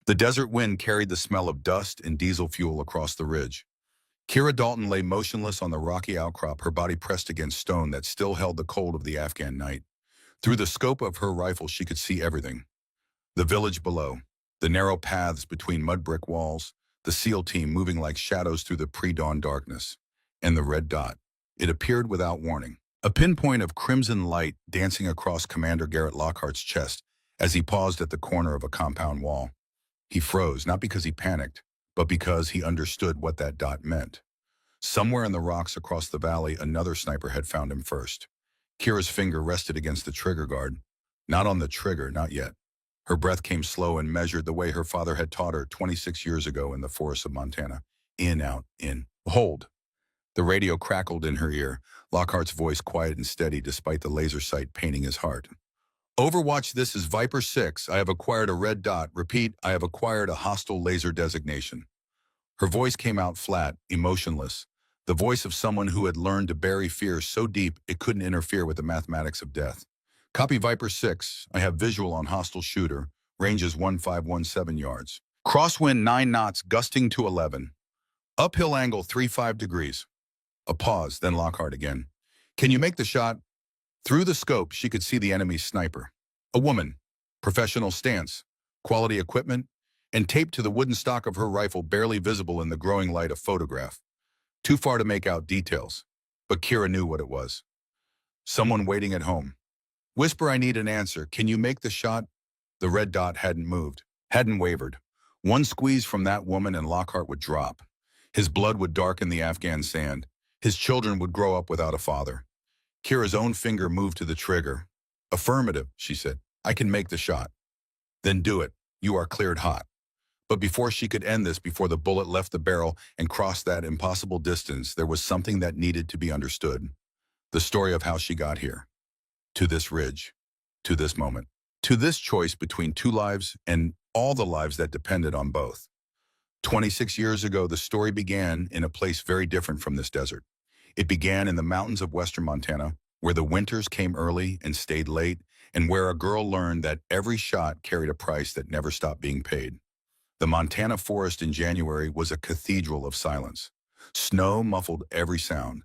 The desert wind carried the smell of dust and diesel fuel across the ridge. Kira Dalton lay motionless on the rocky outcrop, her body pressed against stone that still held the cold of the Afghan night. Through the scope of her rifle, she could see everything. The village below, the narrow paths between mud brick walls, the SEAL team moving like shadows through the pre-dawn darkness, and the red dot. It appeared without warning. A pinpoint of crimson light dancing across Commander Garrett Lockhart's chest as he paused at the corner of a compound wall. He froze, not because he panicked, but because he understood what that dot meant. Somewhere in the rocks across the valley, another sniper had found him first. Kira's finger rested against the trigger guard. Not on the trigger, not yet. Her breath came slow and measured the way her father had taught her 26 years ago in the forests of Montana. In, out, in. Hold. The radio crackled in her ear, Lockhart's voice quiet and steady despite the laser sight painting his heart. Overwatch, this is Viper 6. I have acquired a red dot. Repeat, I have acquired a hostile laser designation. Her voice came out flat, emotionless, the voice of someone who had learned to bury fear so deep it couldn't interfere with the mathematics of death. Copy Viper 6. I have visual on hostile shooter. Range is 1517 yards. Crosswind 9 knots, gusting to 11. Uphill angle 35 degrees. A pause, then Lockhart again. Can you make the shot? Through the scope, she could see the enemy's sniper. A woman. Professional stance. Quality equipment. And taped to the wooden stock of her rifle, barely visible in the growing light of photograph. Too far to make out details. But Kira knew what it was. Someone waiting at home. Whisper, I need an answer. Can you make the shot? The red dot hadn't moved, hadn't wavered. One squeeze from that woman and Lockhart would drop. His blood would darken the Afghan sand. His children would grow up without a father. Kira's own finger moved to the trigger. Affirmative, she said. I can make the shot. Then do it. You are cleared hot. But before she could end this, before the bullet left the barrel and crossed that impossible distance, there was something that needed to be understood. The story of how she got here. To this ridge. To this moment. To this choice between two lives and all the lives that depended on both. 26 years ago, the story began in a place very different from this desert. It began in the mountains of western Montana, where the winters came early and stayed late, and where a girl learned that every shot carried a price that never stopped being paid. The Montana forest in January was a cathedral of silence. Snow muffled every sound.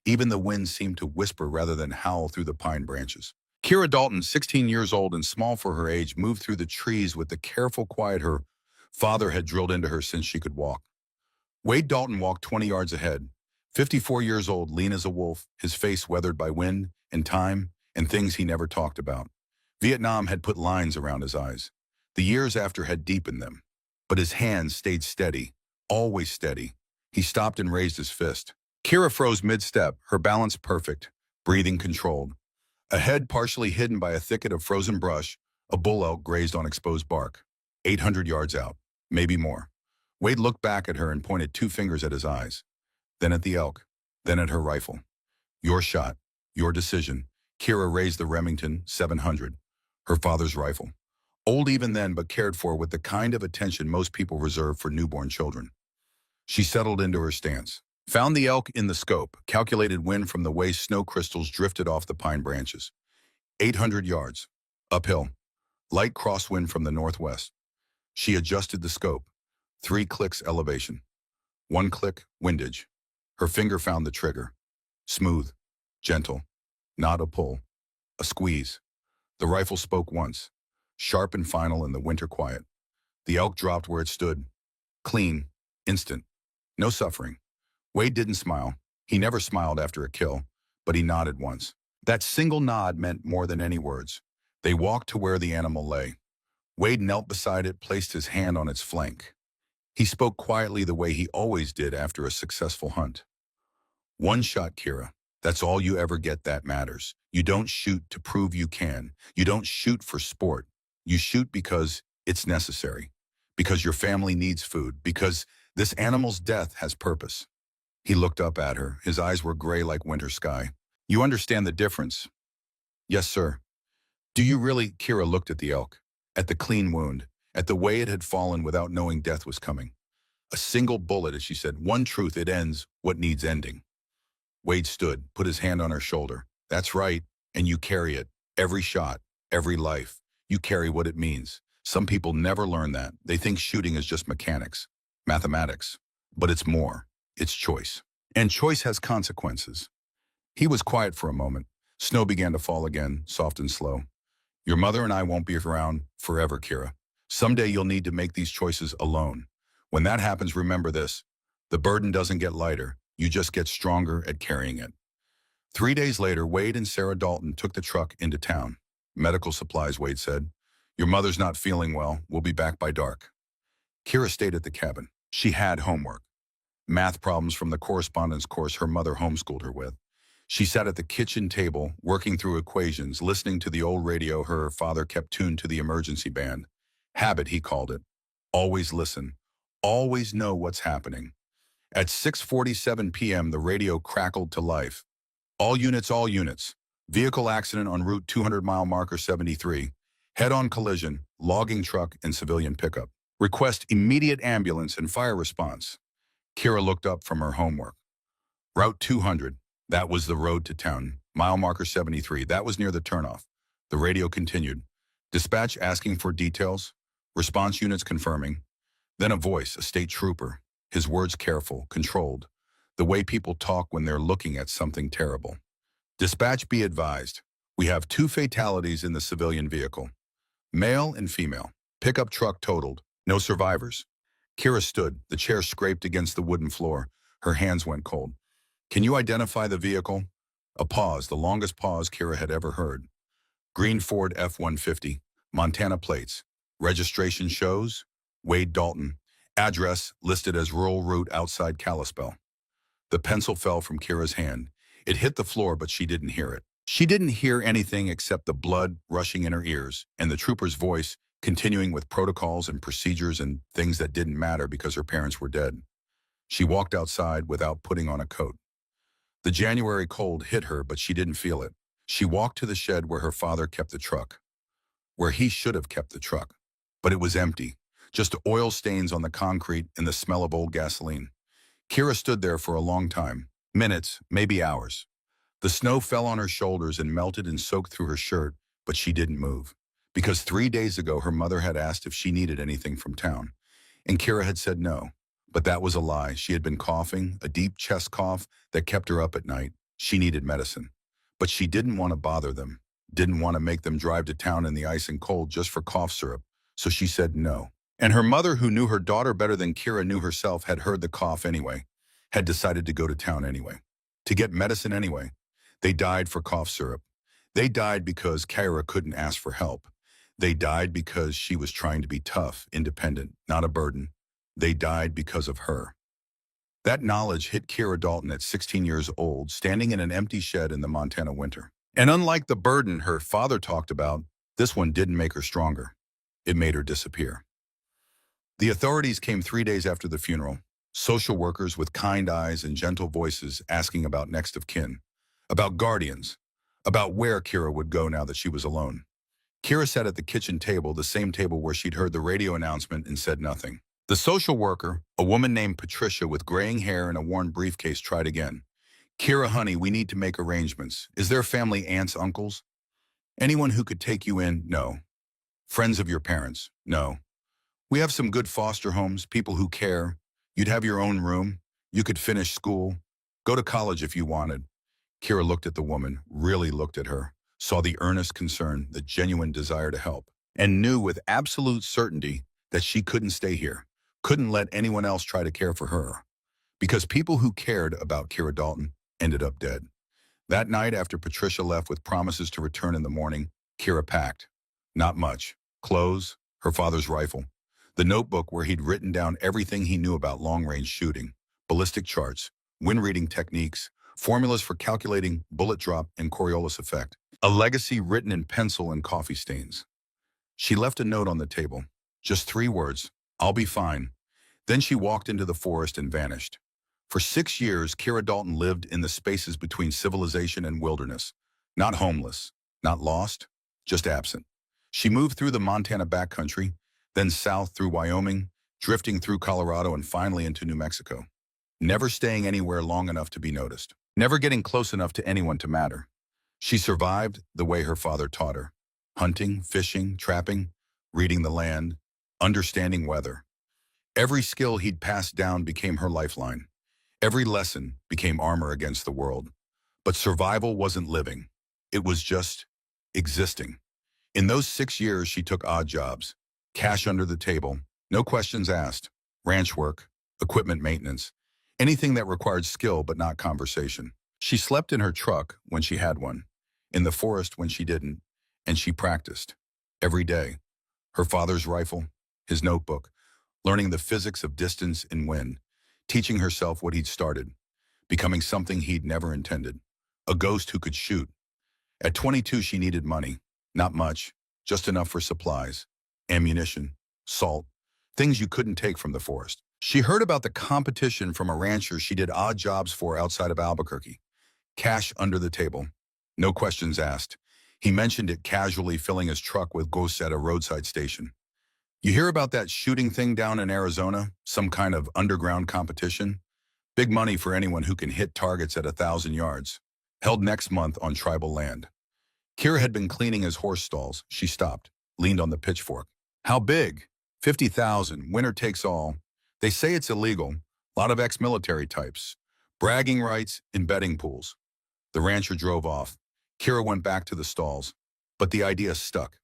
Even the wind seemed to whisper rather than howl through the pine branches. Kira Dalton, 16 years old and small for her age, moved through the trees with the careful quiet her father had drilled into her since she could walk. Wade Dalton walked 20 yards ahead, 54 years old, lean as a wolf, his face weathered by wind and time and things he never talked about. Vietnam had put lines around his eyes. The years after had deepened them. But his hands stayed steady, always steady. He stopped and raised his fist. Kira froze mid-step, her balance perfect, breathing controlled. Ahead, partially hidden by a thicket of frozen brush, a bull elk grazed on exposed bark. 800 yards out, maybe more. Wade looked back at her and pointed two fingers at his eyes. Then at the elk, then at her rifle. Your shot, your decision. Kira raised the Remington 700, her father's rifle. Old even then, but cared for with the kind of attention most people reserve for newborn children. She settled into her stance. Found the elk in the scope, calculated wind from the way snow crystals drifted off the pine branches. 800 yards. Uphill. Light crosswind from the northwest. She adjusted the scope. 3 clicks elevation. 1 click windage. Her finger found the trigger. Smooth. Gentle. Not a pull. A squeeze. The rifle spoke once. Sharp and final in the winter quiet. The elk dropped where it stood. Clean. Instant. No suffering. Wade didn't smile. He never smiled after a kill, but he nodded once. That single nod meant more than any words. They walked to where the animal lay. Wade knelt beside it, placed his hand on its flank. He spoke quietly the way he always did after a successful hunt. One shot, Kira. That's all you ever get that matters. You don't shoot to prove you can. You don't shoot for sport. You shoot because it's necessary. Because your family needs food. Because this animal's death has purpose. He looked up at her. His eyes were gray like winter sky. You understand the difference? Yes, sir. Do you really? Kira looked at the elk, at the clean wound, at the way it had fallen without knowing death was coming. A single bullet, as she said, one truth, it ends what needs ending. Wade stood, put his hand on her shoulder. That's right, and you carry it. Every shot, every life. You carry what it means. Some people never learn that. They think shooting is just mechanics, mathematics. But it's more. It's choice. And choice has consequences. He was quiet for a moment. Snow began to fall again, soft and slow. Your mother and I won't be around forever, Kira. Someday you'll need to make these choices alone. When that happens, remember this. The burden doesn't get lighter. You just get stronger at carrying it. 3 days later, Wade and Sarah Dalton took the truck into town. Medical supplies, Wade said. Your mother's not feeling well. We'll be back by dark. Kira stayed at the cabin. She had homework. Math problems from the correspondence course her mother homeschooled her with. She sat at the kitchen table, working through equations, listening to the old radio her father kept tuned to the emergency band. Habit, he called it. Always listen. Always know what's happening. At 6:47 p.m., the radio crackled to life. All units. Vehicle accident on Route 200-mile marker 73. Head-on collision, logging truck and civilian pickup. Request immediate ambulance and fire response. Kira looked up from her homework. Route 200, that was the road to town. Mile marker 73, that was near the turnoff. The radio continued. Dispatch asking for details. Response units confirming. Then a voice, a state trooper. His words careful, controlled. The way people talk when they're looking at something terrible. Dispatch, be advised. We have 2 fatalities in the civilian vehicle. Male and female. Pickup truck totaled. No survivors. Kira stood. The chair scraped against the wooden floor. Her hands went cold. Can you identify the vehicle? A pause, the longest pause Kira had ever heard. Green Ford F-150, Montana plates. Registration shows Wade Dalton. Address listed as rural route outside Kalispell. The pencil fell from Kira's hand. It hit the floor, but she didn't hear it. She didn't hear anything except the blood rushing in her ears and the trooper's voice continuing with protocols and procedures and things that didn't matter because her parents were dead. She walked outside without putting on a coat. The January cold hit her, but she didn't feel it. She walked to the shed where her father kept the truck, where he should have kept the truck. But it was empty, just oil stains on the concrete and the smell of old gasoline. Kira stood there for a long time, minutes, maybe hours. The snow fell on her shoulders and melted and soaked through her shirt, but she didn't move. Because 3 days ago, her mother had asked if she needed anything from town, and Kira had said no. But that was a lie. She had been coughing, a deep chest cough that kept her up at night. She needed medicine. But she didn't want to bother them, didn't want to make them drive to town in the ice and cold just for cough syrup, so she said no. And her mother, who knew her daughter better than Kira knew herself, had heard the cough anyway, had decided to go to town anyway, to get medicine anyway. They died for cough syrup. They died because Kira couldn't ask for help. They died because she was trying to be tough, independent, not a burden. They died because of her. That knowledge hit Kira Dalton at 16 years old, standing in an empty shed in the Montana winter. And unlike the burden her father talked about, this one didn't make her stronger. It made her disappear. The authorities came 3 days after the funeral. Social workers with kind eyes and gentle voices asking about next of kin, about guardians, about where Kira would go now that she was alone. Kira sat at the kitchen table, the same table where she'd heard the radio announcement, and said nothing. The social worker, a woman named Patricia with graying hair and a worn briefcase, tried again. Kira, honey, we need to make arrangements. Is there family, aunts, uncles? Anyone who could take you in? No. Friends of your parents? No. We have some good foster homes, people who care. You'd have your own room. You could finish school. Go to college if you wanted. Kira looked at the woman, really looked at her, saw the earnest concern, the genuine desire to help, and knew with absolute certainty that she couldn't stay here, couldn't let anyone else try to care for her. Because people who cared about Kira Dalton ended up dead. That night, after Patricia left with promises to return in the morning, Kira packed. Not much. Clothes, her father's rifle, the notebook where he'd written down everything he knew about long-range shooting, ballistic charts, wind-reading techniques, formulas for calculating bullet drop and Coriolis effect, a legacy written in pencil and coffee stains. She left a note on the table, just 3 words, I'll be fine. Then she walked into the forest and vanished. For 6 years, Kira Dalton lived in the spaces between civilization and wilderness, not homeless, not lost, just absent. She moved through the Montana backcountry, then south through Wyoming, drifting through Colorado and finally into New Mexico. Never staying anywhere long enough to be noticed, never getting close enough to anyone to matter. She survived the way her father taught her. Hunting, fishing, trapping, reading the land, understanding weather. Every skill he'd passed down became her lifeline. Every lesson became armor against the world. But survival wasn't living. It was just existing. In those 6 years, she took odd jobs. Cash under the table, no questions asked. Ranch work, equipment maintenance, anything that required skill but not conversation. She slept in her truck when she had one, in the forest when she didn't, and she practiced. Every day. Her father's rifle, his notebook, learning the physics of distance and wind, teaching herself what he'd started, becoming something he'd never intended, a ghost who could shoot. At 22, she needed money. Not much, just enough for supplies, ammunition, salt, things you couldn't take from the forest. She heard about the competition from a rancher she did odd jobs for outside of Albuquerque. Cash under the table. No questions asked. He mentioned it casually, filling his truck with ghosts at a roadside station. You hear about that shooting thing down in Arizona? Some kind of underground competition? Big money for anyone who can hit targets at 1,000 yards. Held next month on tribal land. Kira had been cleaning his horse stalls. She stopped, leaned on the pitchfork. How big? 50,000, winner takes all. They say it's illegal. Lot of ex-military types. Bragging rights in betting pools. The rancher drove off. Kira went back to the stalls. But the idea stuck.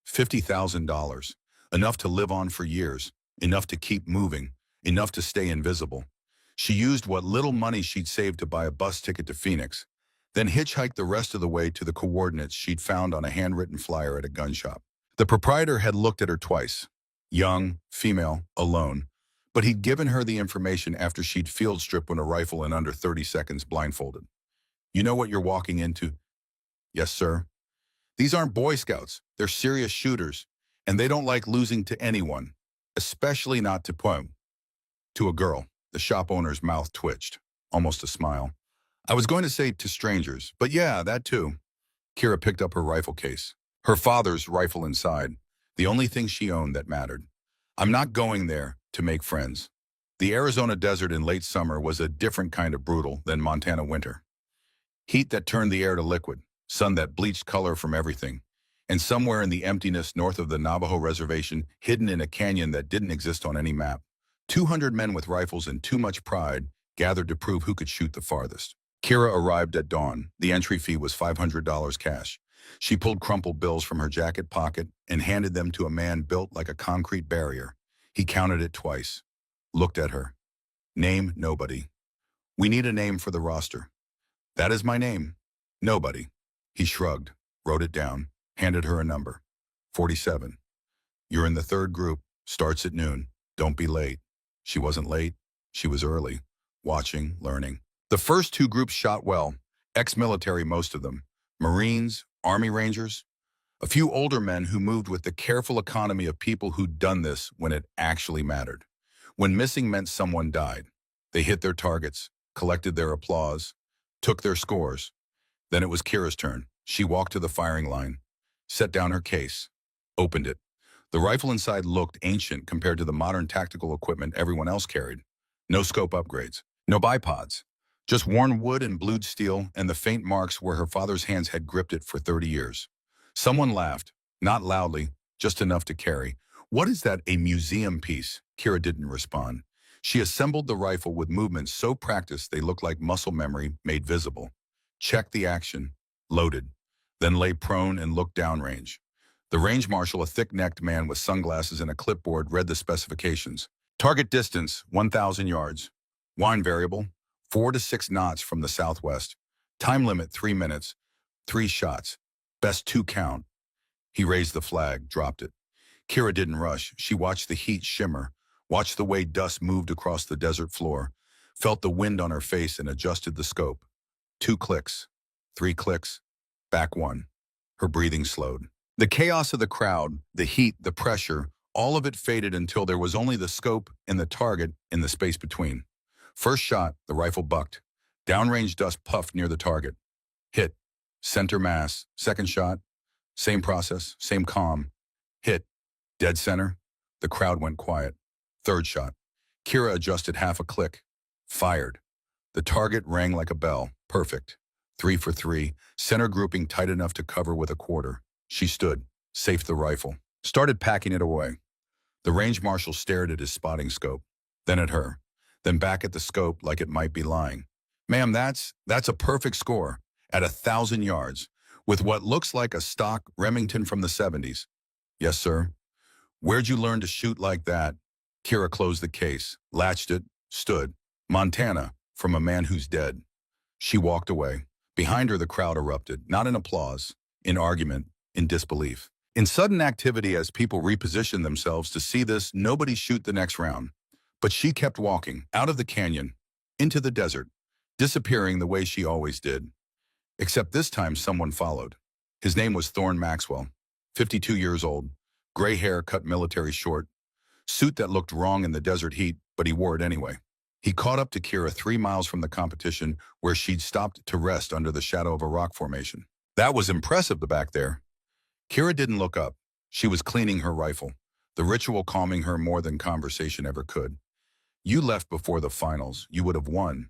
$50,000. Enough to live on for years. Enough to keep moving. Enough to stay invisible. She used what little money she'd saved to buy a bus ticket to Phoenix, then hitchhiked the rest of the way to the coordinates she'd found on a handwritten flyer at a gun shop. The proprietor had looked at her twice. Young, female, alone. But he'd given her the information after she'd field stripped with a rifle in under 30 seconds blindfolded. You know what you're walking into? Yes, sir. These aren't Boy Scouts. They're serious shooters. And they don't like losing to anyone. Especially not to Poem. To a girl. The shop owner's mouth twitched. Almost a smile. I was going to say to strangers, but yeah, that too. Kira picked up her rifle case. Her father's rifle inside. The only thing she owned that mattered. I'm not going there to make friends. The Arizona desert in late summer was a different kind of brutal than Montana winter. Heat that turned the air to liquid, sun that bleached color from everything, and somewhere in the emptiness north of the Navajo reservation, hidden in a canyon that didn't exist on any map, 200 men with rifles and too much pride gathered to prove who could shoot the farthest. Kira arrived at dawn. The entry fee was $500 cash. She pulled crumpled bills from her jacket pocket and handed them to a man built like a concrete barrier. He counted it twice. Looked at her. Name, nobody. We need a name for the roster. That is my name. Nobody. He shrugged, wrote it down, handed her a number. 47. You're in the third group. Starts at noon. Don't be late. She wasn't late. She was early. Watching, learning. The first two groups shot well. Ex-military, most of them. Marines, Army Rangers. A few older men who moved with the careful economy of people who'd done this when it actually mattered. When missing meant someone died. They hit their targets, collected their applause, took their scores. Then it was Kira's turn. She walked to the firing line, set down her case, opened it. The rifle inside looked ancient compared to the modern tactical equipment everyone else carried. No scope upgrades, no bipods, just worn wood and blued steel and the faint marks where her father's hands had gripped it for 30 years. Someone laughed, not loudly, just enough to carry. What is that, a museum piece? Kira didn't respond. She assembled the rifle with movements so practiced they looked like muscle memory made visible. Checked the action, loaded, then lay prone and looked downrange. The range marshal, a thick-necked man with sunglasses and a clipboard, read the specifications. Target distance, 1,000 yards. Wind variable, 4 to 6 knots from the southwest. Time limit, 3 minutes. 3 shots. Best 2 count. He raised the flag, dropped it. Kira didn't rush. She watched the heat shimmer, watched the way dust moved across the desert floor, felt the wind on her face and adjusted the scope. 2 clicks. 3 clicks. Back 1. Her breathing slowed. The chaos of the crowd, the heat, the pressure, all of it faded until there was only the scope and the target in the space between. First shot, the rifle bucked. Downrange dust puffed near the target. Hit. Center mass. Second shot. Same process, same calm. Hit. Dead center. The crowd went quiet. Third shot. Kira adjusted half a click. Fired. The target rang like a bell. Perfect. 3 for 3. Center grouping tight enough to cover with a quarter. She stood, safed the rifle. Started packing it away. The range marshal stared at his spotting scope, then at her, then back at the scope like it might be lying. Ma'am, that's a perfect score, at 1,000 yards, with what looks like a stock Remington from the 70s. Yes, sir. Where'd you learn to shoot like that? Kira closed the case, latched it, stood. Montana, from a man who's dead. She walked away. Behind her, the crowd erupted, not in applause, in argument, in disbelief. In sudden activity as people repositioned themselves to see this, nobody shoot the next round. But she kept walking, out of the canyon, into the desert, disappearing the way she always did. Except this time someone followed. His name was Thorne Maxwell, 52 years old, gray hair cut military short, suit that looked wrong in the desert heat, but he wore it anyway. He caught up to Kira 3 miles from the competition where she'd stopped to rest under the shadow of a rock formation. That was impressive back there. Kira didn't look up. She was cleaning her rifle, the ritual calming her more than conversation ever could. You left before the finals. You would have won.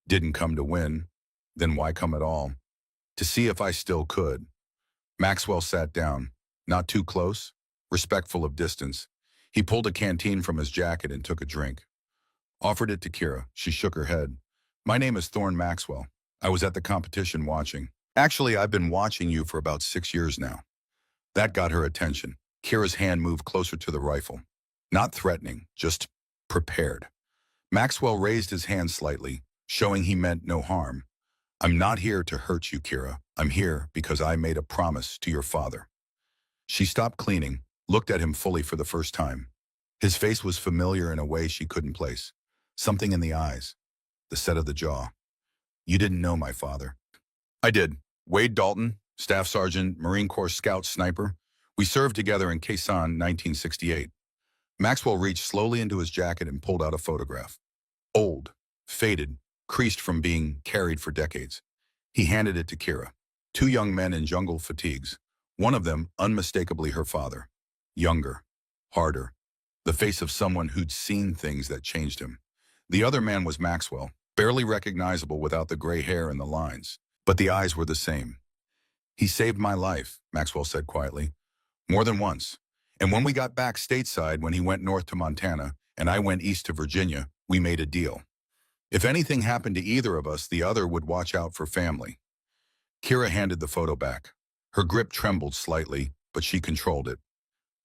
Didn't come to win. Then why come at all? To see if I still could. Maxwell sat down, not too close, respectful of distance. He pulled a canteen from his jacket and took a drink. Offered it to Kira. She shook her head. My name is Thorne Maxwell. I was at the competition watching. Actually, I've been watching you for about 6 years now. That got her attention. Kira's hand moved closer to the rifle. Not threatening, just prepared. Maxwell raised his hand slightly, showing he meant no harm. I'm not here to hurt you, Kira. I'm here because I made a promise to your father. She stopped cleaning, looked at him fully for the first time. His face was familiar in a way she couldn't place. Something in the eyes, the set of the jaw. You didn't know my father. I did. Wade Dalton, Staff Sergeant, Marine Corps Scout Sniper. We served together in Quezon, 1968. Maxwell reached slowly into his jacket and pulled out a photograph. Old, faded, creased from being carried for decades. He handed it to Kira. 2 young men in jungle fatigues. One of them, unmistakably her father. Younger, harder, the face of someone who'd seen things that changed him. The other man was Maxwell, barely recognizable without the gray hair and the lines. But the eyes were the same. He saved my life, Maxwell said quietly. More than once. And when we got back stateside, when he went north to Montana, and I went east to Virginia, we made a deal. If anything happened to either of us, the other would watch out for family. Kira handed the photo back. Her grip trembled slightly, but she controlled it.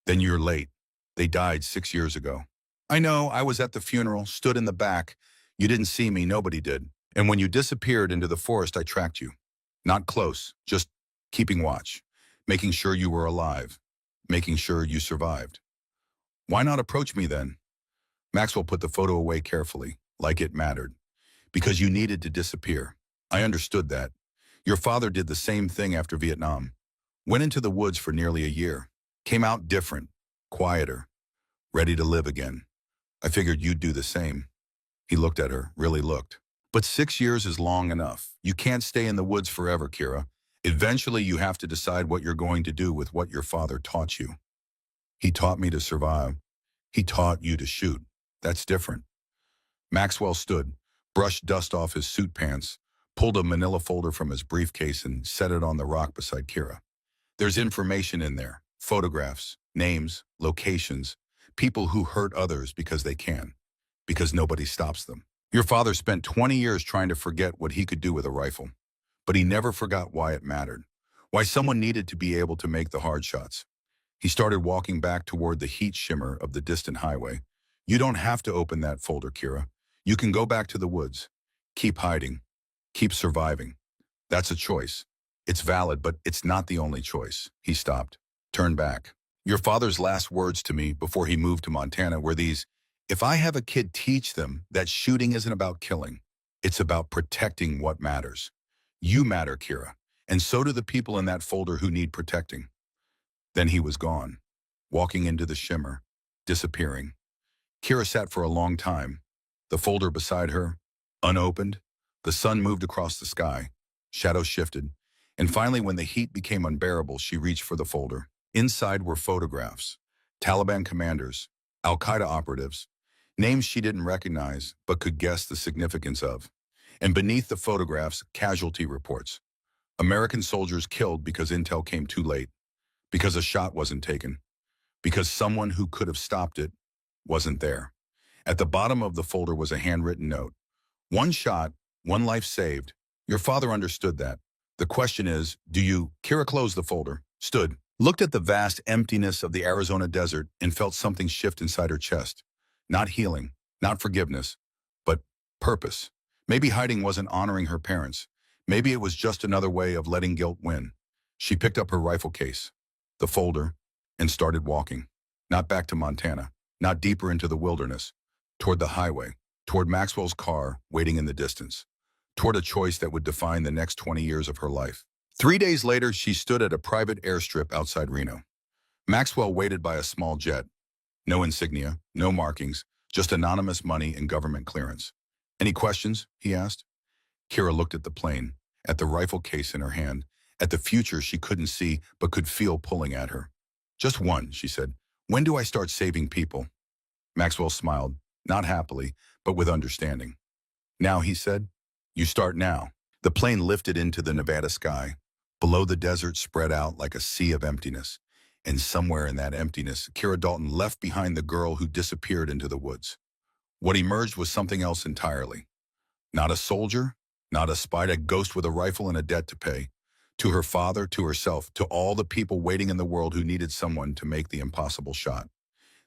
Then you're late. They died 6 years ago. I know, I was at the funeral, stood in the back. You didn't see me, nobody did. And when you disappeared into the forest, I tracked you. Not close, just keeping watch, making sure you were alive, making sure you survived. Why not approach me then? Maxwell put the photo away carefully, like it mattered. Because you needed to disappear. I understood that. Your father did the same thing after Vietnam. Went into the woods for nearly a year. Came out different, quieter, ready to live again. I figured you'd do the same. He looked at her, really looked. But 6 years is long enough. You can't stay in the woods forever, Kira. Eventually you have to decide what you're going to do with what your father taught you. He taught me to survive. He taught you to shoot. That's different. Maxwell stood, brushed dust off his suit pants, pulled a manila folder from his briefcase and set it on the rock beside Kira. There's information in there, photographs, names, locations, people who hurt others because they can, because nobody stops them. Your father spent 20 years trying to forget what he could do with a rifle, but he never forgot why it mattered, why someone needed to be able to make the hard shots. He started walking back toward the heat shimmer of the distant highway. You don't have to open that folder, Kira. You can go back to the woods. Keep hiding. Keep surviving. That's a choice. It's valid, but it's not the only choice. He stopped, turned back. Your father's last words to me before he moved to Montana were these: if I have a kid, teach them that shooting isn't about killing. It's about protecting what matters. You matter, Kira, and so do the people in that folder who need protecting. Then he was gone, walking into the shimmer, disappearing. Kira sat for a long time, the folder beside her, unopened. The sun moved across the sky, shadows shifted, and finally when the heat became unbearable, she reached for the folder. Inside were photographs, Taliban commanders, Al-Qaeda operatives, names she didn't recognize but could guess the significance of. And beneath the photographs, casualty reports. American soldiers killed because intel came too late, because a shot wasn't taken, because someone who could have stopped it wasn't there. At the bottom of the folder was a handwritten note. One shot, one life saved. Your father understood that. The question is, do you? Kira closed the folder, stood, looked at the vast emptiness of the Arizona desert, and felt something shift inside her chest. Not healing, not forgiveness, but purpose. Maybe hiding wasn't honoring her parents. Maybe it was just another way of letting guilt win. She picked up her rifle case, the folder, and started walking. Not back to Montana, not deeper into the wilderness, toward the highway, toward Maxwell's car waiting in the distance, toward a choice that would define the next 20 years of her life. 3 days later, she stood at a private airstrip outside Reno. Maxwell waited by a small jet. No insignia, no markings, just anonymous money and government clearance. Any questions? He asked. Kira looked at the plane, at the rifle case in her hand, at the future she couldn't see but could feel pulling at her. Just one, she said. When do I start saving people? Maxwell smiled, not happily, but with understanding. Now, he said, you start now. The plane lifted into the Nevada sky. Below, the desert spread out like a sea of emptiness. And somewhere in that emptiness, Kira Dalton left behind the girl who disappeared into the woods. What emerged was something else entirely. Not a soldier, not a spy, a ghost with a rifle and a debt to pay. To her father, to herself, to all the people waiting in the world who needed someone to make the impossible shot.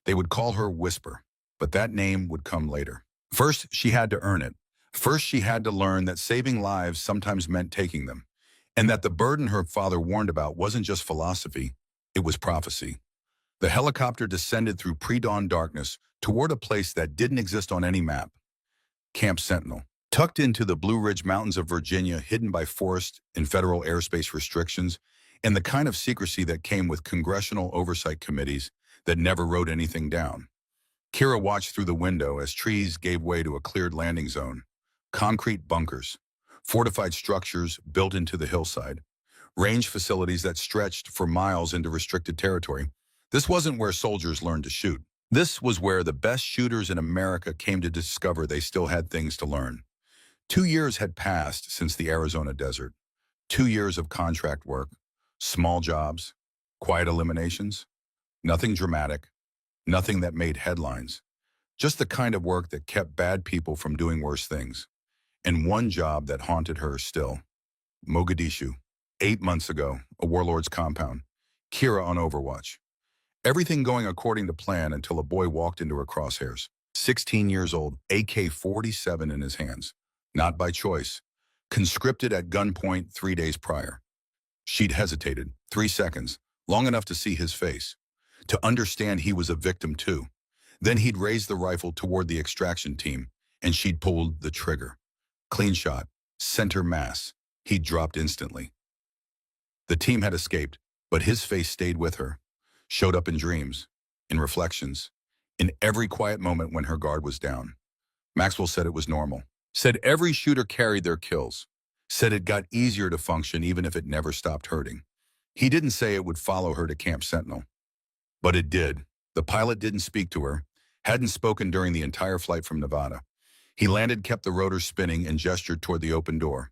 They would call her Whisper, but that name would come later. First, she had to earn it. First, she had to learn that saving lives sometimes meant taking them, and that the burden her father warned about wasn't just philosophy, it was prophecy. The helicopter descended through pre-dawn darkness toward a place that didn't exist on any map. Camp Sentinel. Tucked into the Blue Ridge Mountains of Virginia, hidden by forest and federal airspace restrictions, and the kind of secrecy that came with congressional oversight committees that never wrote anything down. Kira watched through the window as trees gave way to a cleared landing zone. Concrete bunkers, fortified structures built into the hillside, range facilities that stretched for miles into restricted territory. This wasn't where soldiers learned to shoot. This was where the best shooters in America came to discover they still had things to learn. 2 years had passed since the Arizona desert. 2 years of contract work, small jobs, quiet eliminations. Nothing dramatic, nothing that made headlines. Just the kind of work that kept bad people from doing worse things. And one job that haunted her still. Mogadishu. 8 months ago, a warlord's compound. Kira on overwatch. Everything going according to plan until a boy walked into her crosshairs. 16 years old, AK-47 in his hands. Not by choice. Conscripted at gunpoint 3 days prior. She'd hesitated, 3 seconds, long enough to see his face, to understand he was a victim too. Then he'd raised the rifle toward the extraction team, and she'd pulled the trigger. Clean shot, center mass. He'd dropped instantly. The team had escaped, but his face stayed with her, showed up in dreams, in reflections, in every quiet moment when her guard was down. Maxwell said it was normal. Said every shooter carried their kills. Said it got easier to function even if it never stopped hurting. He didn't say it would follow her to Camp Sentinel. But it did. The pilot didn't speak to her, hadn't spoken during the entire flight from Nevada. He landed, kept the rotors spinning, and gestured toward the open door.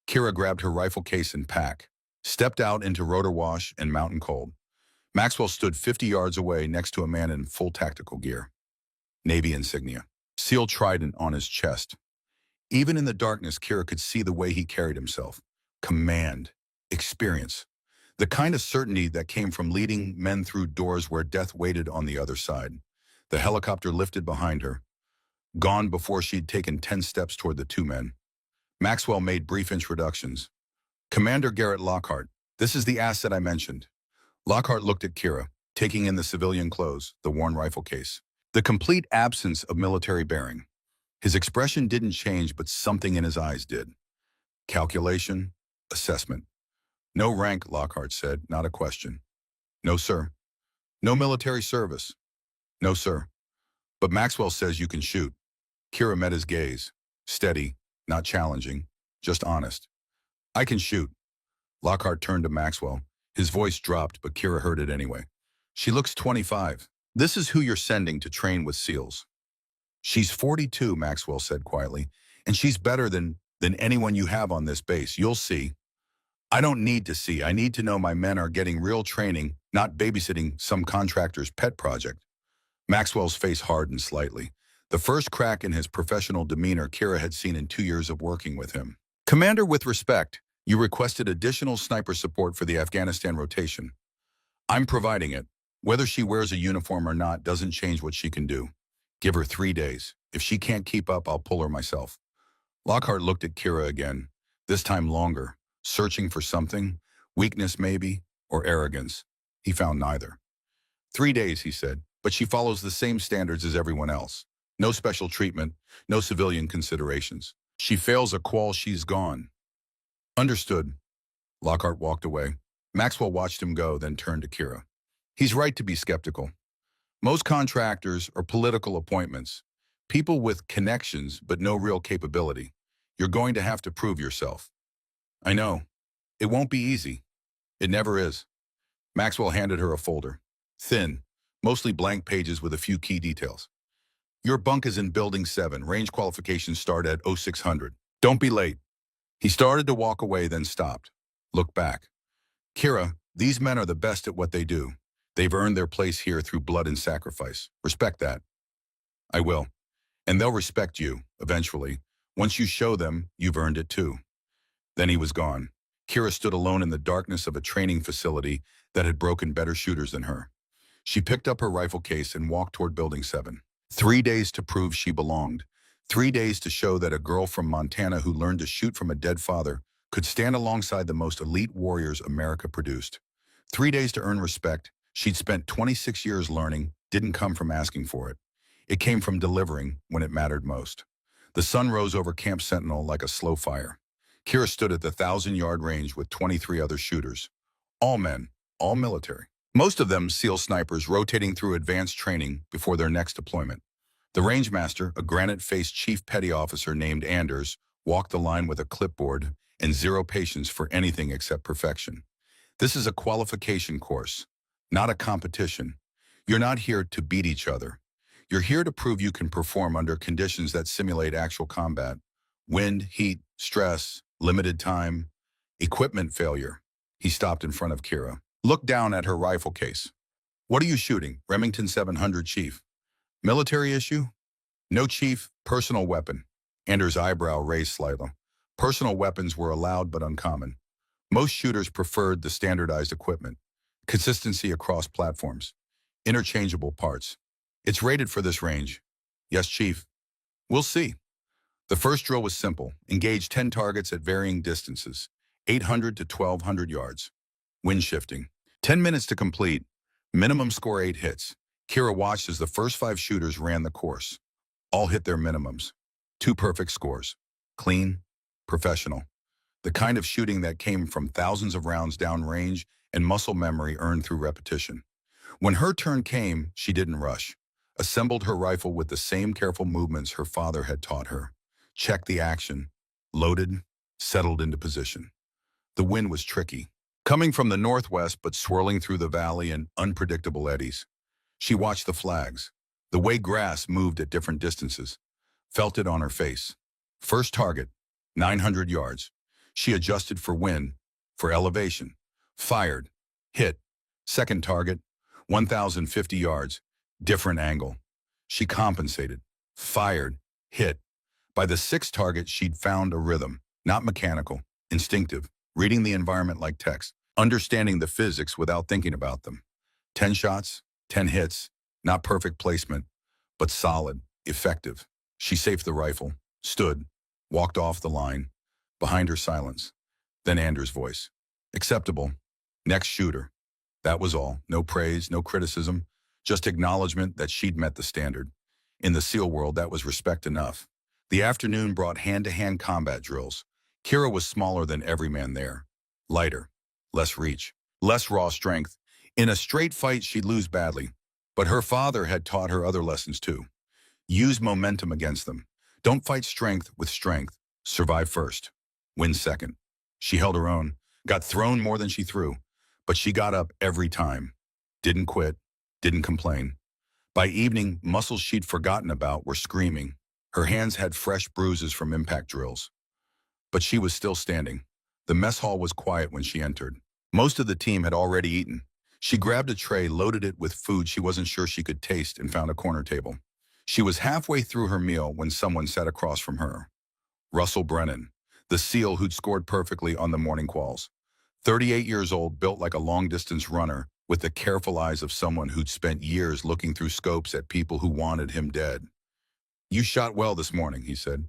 Kira grabbed her rifle case and pack, stepped out into rotor wash and mountain cold. Maxwell stood 50 yards away next to a man in full tactical gear. Navy insignia. SEAL trident on his chest. Even in the darkness, Kira could see the way he carried himself. Command. Experience. The kind of certainty that came from leading men through doors where death waited on the other side. The helicopter lifted behind her. Gone before she'd taken 10 steps toward the 2 men. Maxwell made brief introductions. Commander Garrett Lockhart, this is the asset I mentioned. Lockhart looked at Kira, taking in the civilian clothes, the worn rifle case. The complete absence of military bearing. His expression didn't change, but something in his eyes did. Calculation, assessment. No rank, Lockhart said, not a question. No, sir. No military service. No, sir. But Maxwell says you can shoot. Kira met his gaze. Steady, not challenging, just honest. I can shoot. Lockhart turned to Maxwell. His voice dropped, but Kira heard it anyway. She looks 25. This is who you're sending to train with SEALs. She's 42, Maxwell said quietly, and she's better than anyone you have on this base. You'll see. I don't need to see. I need to know my men are getting real training not babysitting some contractor's pet project. Maxwell's face hardened slightly. The first crack in his professional demeanor Kira had seen in 2 years of working with him. Commander, with respect, you requested additional sniper support for the Afghanistan rotation. I'm providing it. Whether she wears a uniform or not doesn't change what she can do. Give her 3 days. If she can't keep up, I'll pull her myself. Lockhart looked at Kira again, this time longer, searching for something, weakness maybe, or arrogance. He found neither. 3 days, he said, but she follows the same standards as everyone else. No special treatment, no civilian considerations. She fails a qual, she's gone. Understood. Lockhart walked away. Maxwell watched him go, then turned to Kira. He's right to be skeptical. Most contractors are political appointments, people with connections but no real capability. You're going to have to prove yourself. I know. It won't be easy. It never is. Maxwell handed her a folder. Thin, mostly blank pages with a few key details. Your bunk is in Building 7. Range qualifications start at 0600. Don't be late. He started to walk away, then stopped. Looked back. Kira, these men are the best at what they do. They've earned their place here through blood and sacrifice. Respect that. I will. And they'll respect you, eventually. Once you show them, you've earned it too. Then he was gone. Kira stood alone in the darkness of a training facility that had broken better shooters than her. She picked up her rifle case and walked toward Building 7. 3 days to prove she belonged. 3 days to show that a girl from Montana who learned to shoot from a dead father could stand alongside the most elite warriors America produced. 3 days to earn respect. She'd spent 26 years learning, didn't come from asking for it. It came from delivering when it mattered most. The sun rose over Camp Sentinel like a slow fire. Kira stood at the 1,000-yard range with 23 other shooters. All men, all military. Most of them SEAL snipers rotating through advanced training before their next deployment. The rangemaster, a granite-faced chief petty officer named Anders, walked the line with a clipboard and zero patience for anything except perfection. This is a qualification course, not a competition. You're not here to beat each other. You're here to prove you can perform under conditions that simulate actual combat. Wind, heat, stress, limited time, equipment failure. He stopped in front of Kira. Looked down at her rifle case. What are you shooting? Remington 700, Chief. Military issue? No, Chief. Personal weapon. Anders' eyebrow raised slightly. Personal weapons were allowed but uncommon. Most shooters preferred the standardized equipment. Consistency across platforms. Interchangeable parts. It's rated for this range. Yes, Chief. We'll see. The first drill was simple. Engage 10 targets at varying distances. 800 to 1,200 yards. Wind shifting. 10 minutes to complete. Minimum score 8 hits. Kira watched as the first 5 shooters ran the course. All hit their minimums. 2 perfect scores. Clean, professional. The kind of shooting that came from thousands of rounds downrange and muscle memory earned through repetition. When her turn came, she didn't rush. Assembled her rifle with the same careful movements her father had taught her. Checked the action. Loaded, settled into position. The wind was tricky. Coming from the northwest but swirling through the valley in unpredictable eddies. She watched the flags, the way grass moved at different distances, felt it on her face. First target, 900 yards. She adjusted for wind, for elevation. Fired, hit. Second target, 1,050 yards, different angle. She compensated, fired, hit. By the 6th target, she'd found a rhythm, not mechanical, instinctive, reading the environment like text, understanding the physics without thinking about them. 10 shots, 10 hits, not perfect placement, but solid, effective. She safed the rifle, stood, walked off the line. Behind her, silence. Then Anders' voice. Acceptable. Next shooter. That was all. No praise, no criticism, just acknowledgement that she'd met the standard. In the SEAL world, that was respect enough. The afternoon brought hand-to-hand combat drills. Kira was smaller than every man there. Lighter, less reach, less raw strength. In a straight fight, she'd lose badly. But her father had taught her other lessons too. Use momentum against them. Don't fight strength with strength. Survive first. Win second. She held her own, got thrown more than she threw, but she got up every time. Didn't quit, didn't complain. By evening, muscles she'd forgotten about were screaming. Her hands had fresh bruises from impact drills. But she was still standing. The mess hall was quiet when she entered. Most of the team had already eaten. She grabbed a tray, loaded it with food she wasn't sure she could taste, and found a corner table. She was halfway through her meal when someone sat across from her. Russell Brennan, the SEAL who'd scored perfectly on the morning quals. 38 years old, built like a long-distance runner, with the careful eyes of someone who'd spent years looking through scopes at people who wanted him dead. "You shot well this morning," he said.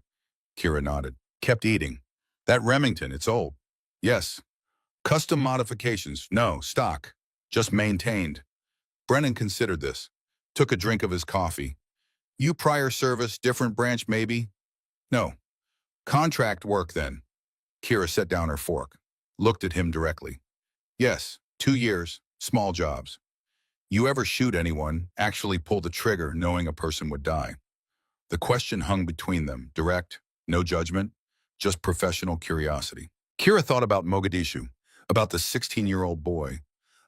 Kira nodded. "Kept eating. That Remington, it's old." "Yes." "Custom modifications?" "No, stock. Just maintained." Brennan considered this. Took a drink of his coffee. "You prior service, different branch maybe?" "No." "Contract work then?" Kira set down her fork. Looked at him directly. "Yes, 2 years, small jobs." "You ever shoot anyone, actually pull the trigger knowing a person would die?" The question hung between them, direct, no judgment, just professional curiosity. Kira thought about Mogadishu, about the 16-year-old boy,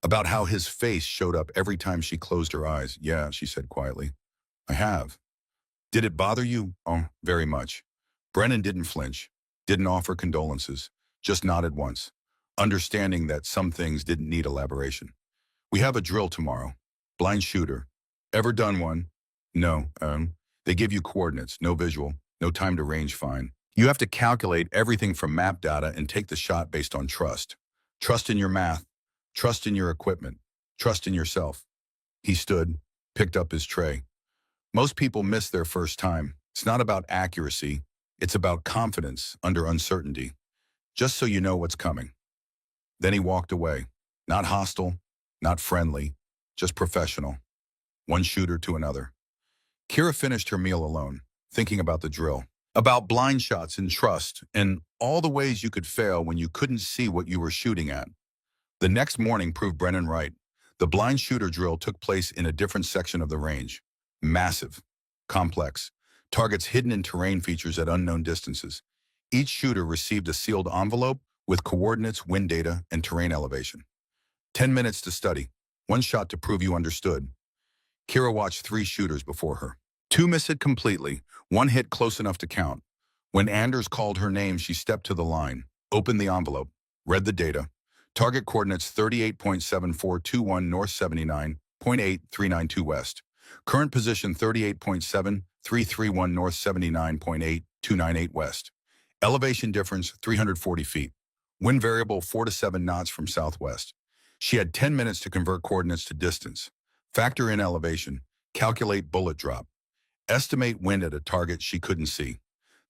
about how his face showed up every time she closed her eyes. "Yeah," she said quietly. "I have." "Did it bother you?" "Oh, very much." Brennan didn't flinch, didn't offer condolences, just nodded once, understanding that some things didn't need elaboration. "We have a drill tomorrow. Blind shooter. Ever done one?" "No. They give you coordinates, no visual, no time to range find. You have to calculate everything from map data and take the shot based on trust. Trust in your math, trust in your equipment, trust in yourself." He stood, picked up his tray. "Most people miss their first time. It's not about accuracy. It's about confidence under uncertainty. Just so you know what's coming." Then he walked away. Not hostile, not friendly, just professional. One shooter to another. Kira finished her meal alone, thinking about the drill, about blind shots and trust, and all the ways you could fail when you couldn't see what you were shooting at. The next morning proved Brennan right. The blind shooter drill took place in a different section of the range. Massive, complex, targets hidden in terrain features at unknown distances. Each shooter received a sealed envelope with coordinates, wind data, and terrain elevation. 10 minutes to study, one shot to prove you understood. Kira watched 3 shooters before her. 2 missed it completely, 1 hit close enough to count. When Anders called her name, she stepped to the line, opened the envelope, read the data. Target coordinates 38.7421 north 79.8392 west. Current position 38.7331 north 79.8298 west. Elevation difference 340 feet. Wind variable 4 to 7 knots from southwest. She had 10 minutes to convert coordinates to distance. Factor in elevation. Calculate bullet drop. Estimate wind at a target she couldn't see.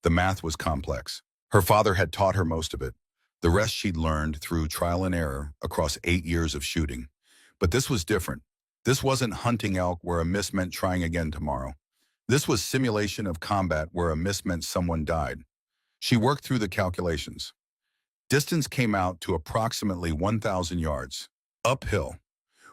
The math was complex. Her father had taught her most of it. The rest she'd learned through trial and error across 8 years of shooting. But this was different. This wasn't hunting elk where a miss meant trying again tomorrow. This was simulation of combat where a miss meant someone died. She worked through the calculations. Distance came out to approximately 1,000 yards. Uphill.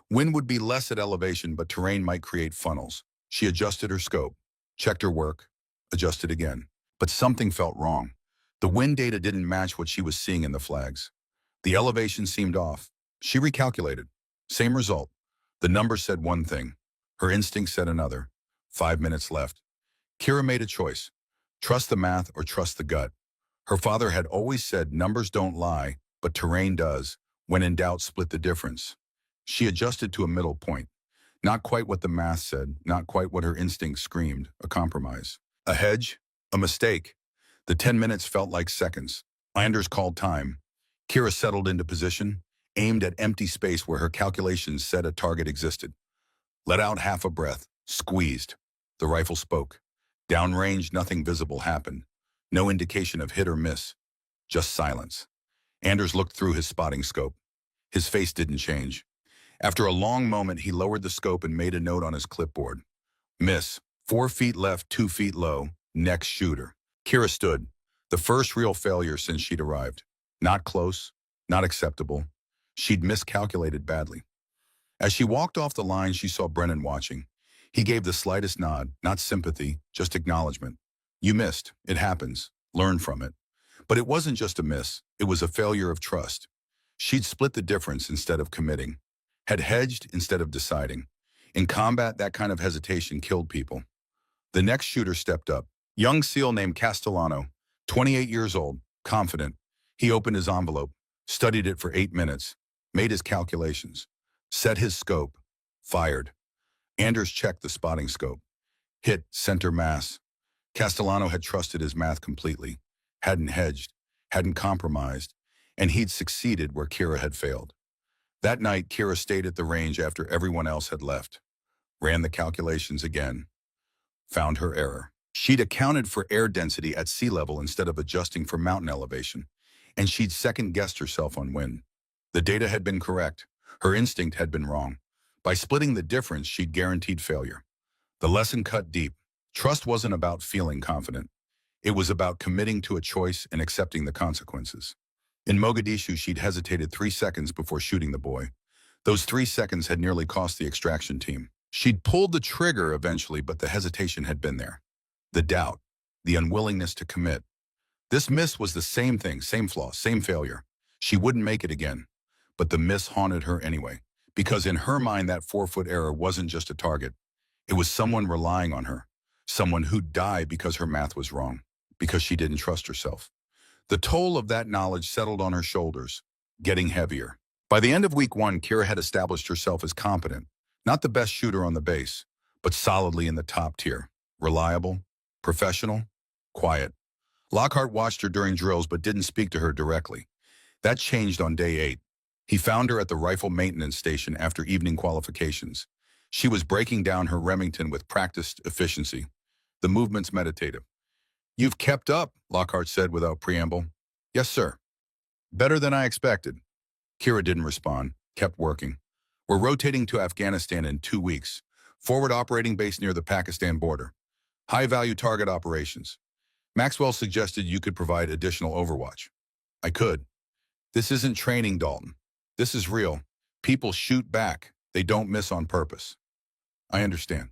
Wind would be less at elevation, but terrain might create funnels. She adjusted her scope, checked her work, adjusted again. But something felt wrong. The wind data didn't match what she was seeing in the flags. The elevation seemed off. She recalculated. Same result. The numbers said one thing. Her instinct said another. 5 minutes left. Kira made a choice. Trust the math or trust the gut. Her father had always said numbers don't lie, but terrain does. When in doubt, split the difference. She adjusted to a middle point. Not quite what the math said, not quite what her instinct screamed, a compromise. A hedge? A mistake. The 10 minutes felt like seconds. Anders called time. Kira settled into position, aimed at empty space where her calculations said a target existed. Let out half a breath, squeezed. The rifle spoke. Downrange, nothing visible happened. No indication of hit or miss. Just silence. Anders looked through his spotting scope. His face didn't change. After a long moment, he lowered the scope and made a note on his clipboard. Miss. 4 feet left, 2 feet low. Next shooter. Kira stood. The first real failure since she'd arrived. Not close. Not acceptable. She'd miscalculated badly. As she walked off the line, she saw Brennan watching. He gave the slightest nod, not sympathy, just acknowledgement. You missed. It happens. Learn from it. But it wasn't just a miss. It was a failure of trust. She'd split the difference instead of committing. Had hedged instead of deciding. In combat, that kind of hesitation killed people. The next shooter stepped up. Young SEAL named Castellano, 28 years old, confident. He opened his envelope, studied it for 8 minutes, made his calculations. Set his scope. Fired. Anders checked the spotting scope. Hit center mass. Castellano had trusted his math completely, hadn't hedged, hadn't compromised, and he'd succeeded where Kira had failed. That night, Kira stayed at the range after everyone else had left, ran the calculations again, found her error. She'd accounted for air density at sea level instead of adjusting for mountain elevation, and she'd second-guessed herself on wind. The data had been correct. Her instinct had been wrong. By splitting the difference, she'd guaranteed failure. The lesson cut deep. Trust wasn't about feeling confident. It was about committing to a choice and accepting the consequences. In Mogadishu, she'd hesitated 3 seconds before shooting the boy. Those 3 seconds had nearly cost the extraction team. She'd pulled the trigger eventually, but the hesitation had been there. The doubt, the unwillingness to commit. This miss was the same thing, same flaw, same failure. She wouldn't make it again. But the miss haunted her anyway, because in her mind that 4-foot error wasn't just a target. It was someone relying on her, someone who'd die because her math was wrong, because she didn't trust herself. The toll of that knowledge settled on her shoulders, getting heavier. By the end of week 1, Kira had established herself as competent, not the best shooter on the base, but solidly in the top tier. Reliable, professional, quiet. Lockhart watched her during drills but didn't speak to her directly. That changed on day 8. He found her at the rifle maintenance station after evening qualifications. She was breaking down her Remington with practiced efficiency. The movements meditative. "You've kept up," Lockhart said without preamble. "Yes, sir." "Better than I expected." Kira didn't respond, kept working. "We're rotating to Afghanistan in 2 weeks. Forward operating base near the Pakistan border. High-value target operations. Maxwell suggested you could provide additional overwatch." "I could." "This isn't training, Dalton. This is real. People shoot back. They don't miss on purpose." "I understand."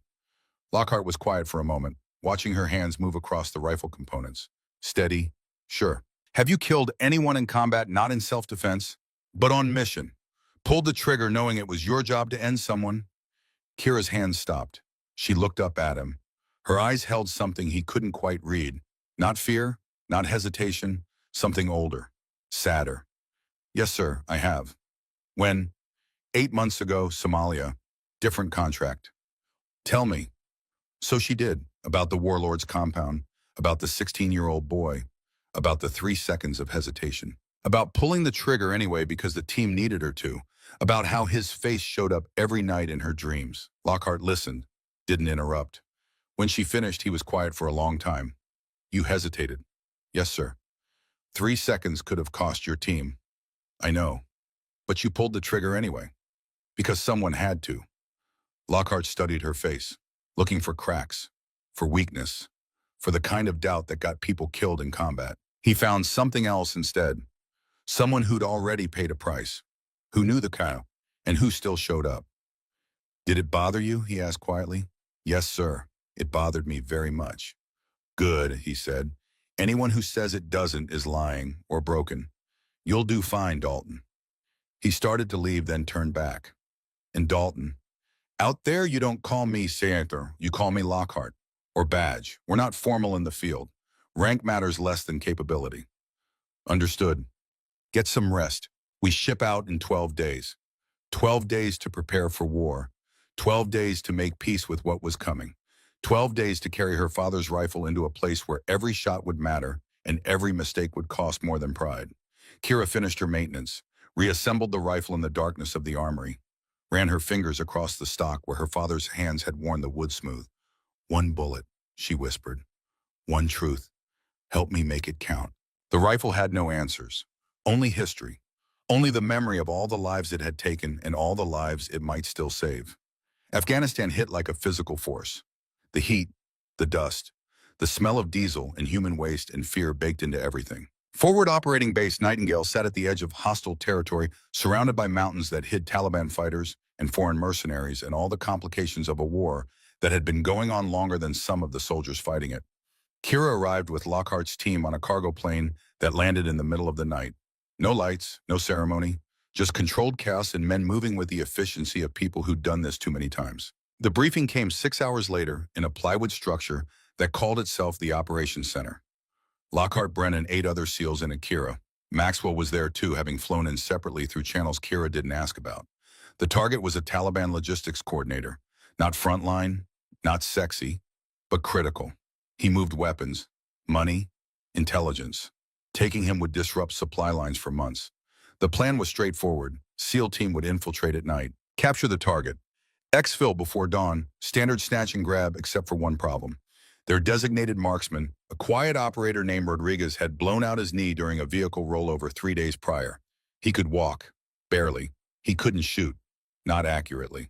Lockhart was quiet for a moment, watching her hands move across the rifle components. Steady. "Sure. Have you killed anyone in combat not in self-defense, but on mission? Pulled the trigger knowing it was your job to end someone?" Kira's hands stopped. She looked up at him. Her eyes held something he couldn't quite read. Not fear, not hesitation, something older, sadder. "Yes, sir, I have." "When?" "8 months ago, Somalia. Different contract." "Tell me." So she did, about the warlord's compound, about the 16-year-old boy, about the 3 seconds of hesitation, about pulling the trigger anyway because the team needed her to, about how his face showed up every night in her dreams. Lockhart listened, didn't interrupt. When she finished, he was quiet for a long time. "You hesitated." "Yes, sir." 3 seconds could have cost your team." "I know. But you pulled the trigger anyway." "Because someone had to." Lockhart studied her face, looking for cracks, for weakness, for the kind of doubt that got people killed in combat. He found something else instead. Someone who'd already paid a price, who knew the cow, and who still showed up. "Did it bother you?" he asked quietly. "Yes, sir. It bothered me very much." "Good," he said. "Anyone who says it doesn't is lying or broken. You'll do fine, Dalton." He started to leave, then turned back. "And Dalton, out there you don't call me Senator, you call me Lockhart. Or Badge. We're not formal in the field. Rank matters less than capability." "Understood. Get some rest. We ship out in 12 days. 12 days to prepare for war. 12 days to make peace with what was coming. 12 days to carry her father's rifle into a place where every shot would matter and every mistake would cost more than pride." Kira finished her maintenance, reassembled the rifle in the darkness of the armory, ran her fingers across the stock where her father's hands had worn the wood smooth. "One bullet," she whispered. "One truth. Help me make it count." The rifle had no answers, only history, only the memory of all the lives it had taken and all the lives it might still save. Afghanistan hit like a physical force. The heat, the dust, the smell of diesel and human waste and fear baked into everything. Forward operating base Nightingale sat at the edge of hostile territory, surrounded by mountains that hid Taliban fighters and foreign mercenaries and all the complications of a war that had been going on longer than some of the soldiers fighting it. Kira arrived with Lockhart's team on a cargo plane that landed in the middle of the night. No lights, no ceremony, just controlled chaos and men moving with the efficiency of people who'd done this too many times. The briefing came 6 hours later in a plywood structure that called itself the Operations Center. Lockhart, Brennan, 8 other SEALs, and Kira. Maxwell was there too, having flown in separately through channels Kira didn't ask about. The target was a Taliban logistics coordinator. Not frontline, not sexy, but critical. He moved weapons, money, intelligence. Taking him would disrupt supply lines for months. The plan was straightforward. SEAL team would infiltrate at night, capture the target. Exfil before dawn, standard snatch and grab except for one problem. Their designated marksman, a quiet operator named Rodriguez, had blown out his knee during a vehicle rollover 3 days prior. He could walk, barely. He couldn't shoot, not accurately.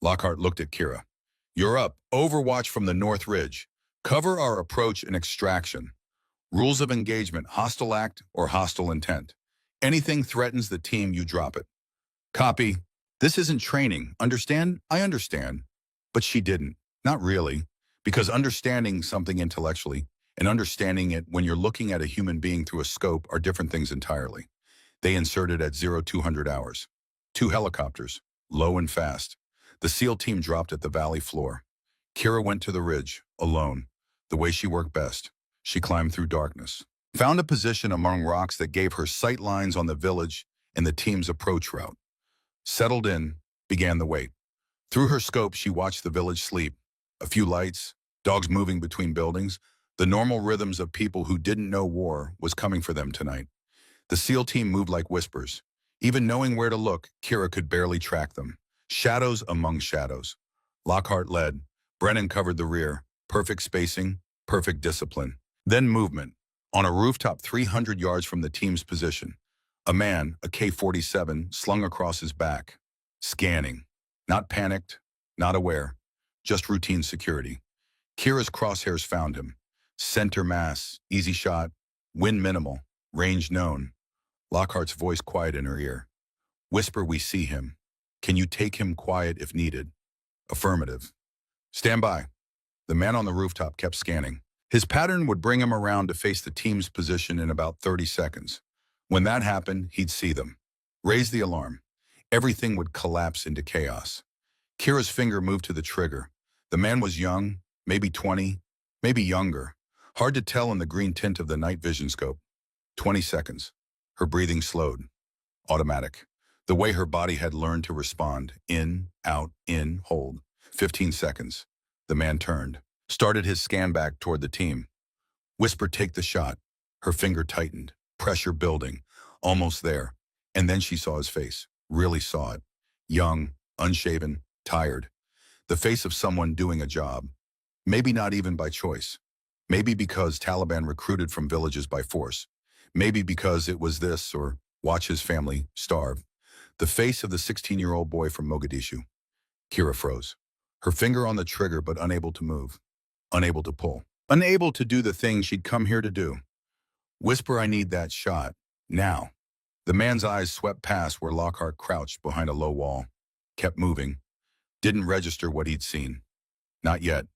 Lockhart looked at Kira. You're up. Overwatch from the North Ridge. Cover our approach and extraction. Rules of engagement, hostile act or hostile intent. Anything threatens the team, you drop it. Copy. This isn't training. Understand? I understand. But she didn't. Not really. Because understanding something intellectually and understanding it when you're looking at a human being through a scope are different things entirely. They inserted at 0200 hours. 2 helicopters, low and fast. The SEAL team dropped at the valley floor. Kira went to the ridge, alone, the way she worked best. She climbed through darkness, found a position among rocks that gave her sight lines on the village and the team's approach route. Settled in, began the wait. Through her scope, she watched the village sleep. A few lights, dogs moving between buildings. The normal rhythms of people who didn't know war was coming for them tonight. The SEAL team moved like whispers. Even knowing where to look, Kira could barely track them. Shadows among shadows. Lockhart led. Brennan covered the rear. Perfect spacing, perfect discipline. Then movement. On a rooftop 300 yards from the team's position, a man, a K-47, slung across his back. Scanning. Not panicked, not aware. Just routine security. Kira's crosshairs found him. Center mass, easy shot, wind minimal, range known. Lockhart's voice quiet in her ear. Whisper, we see him. Can you take him quiet if needed? Affirmative. Stand by. The man on the rooftop kept scanning. His pattern would bring him around to face the team's position in about 30 seconds. When that happened, he'd see them. Raise the alarm. Everything would collapse into chaos. Kira's finger moved to the trigger. The man was young, maybe 20, maybe younger. Hard to tell in the green tint of the night vision scope. 20 seconds. Her breathing slowed. Automatic. The way her body had learned to respond. In, out, in, hold. 15 seconds. The man turned. Started his scan back toward the team. Whisper, take the shot. Her finger tightened. Pressure building. Almost there. And then she saw his face. Really saw it. Young, unshaven, tired. The face of someone doing a job. Maybe not even by choice. Maybe because Taliban recruited from villages by force. Maybe because it was this or watch his family starve. The face of the 16-year-old boy from Mogadishu. Kira froze. Her finger on the trigger but unable to move. Unable to pull. Unable to do the thing she'd come here to do. Whisper, I need that shot. Now. The man's eyes swept past where Lockhart crouched behind a low wall. Kept moving. Didn't register what he'd seen. Not yet.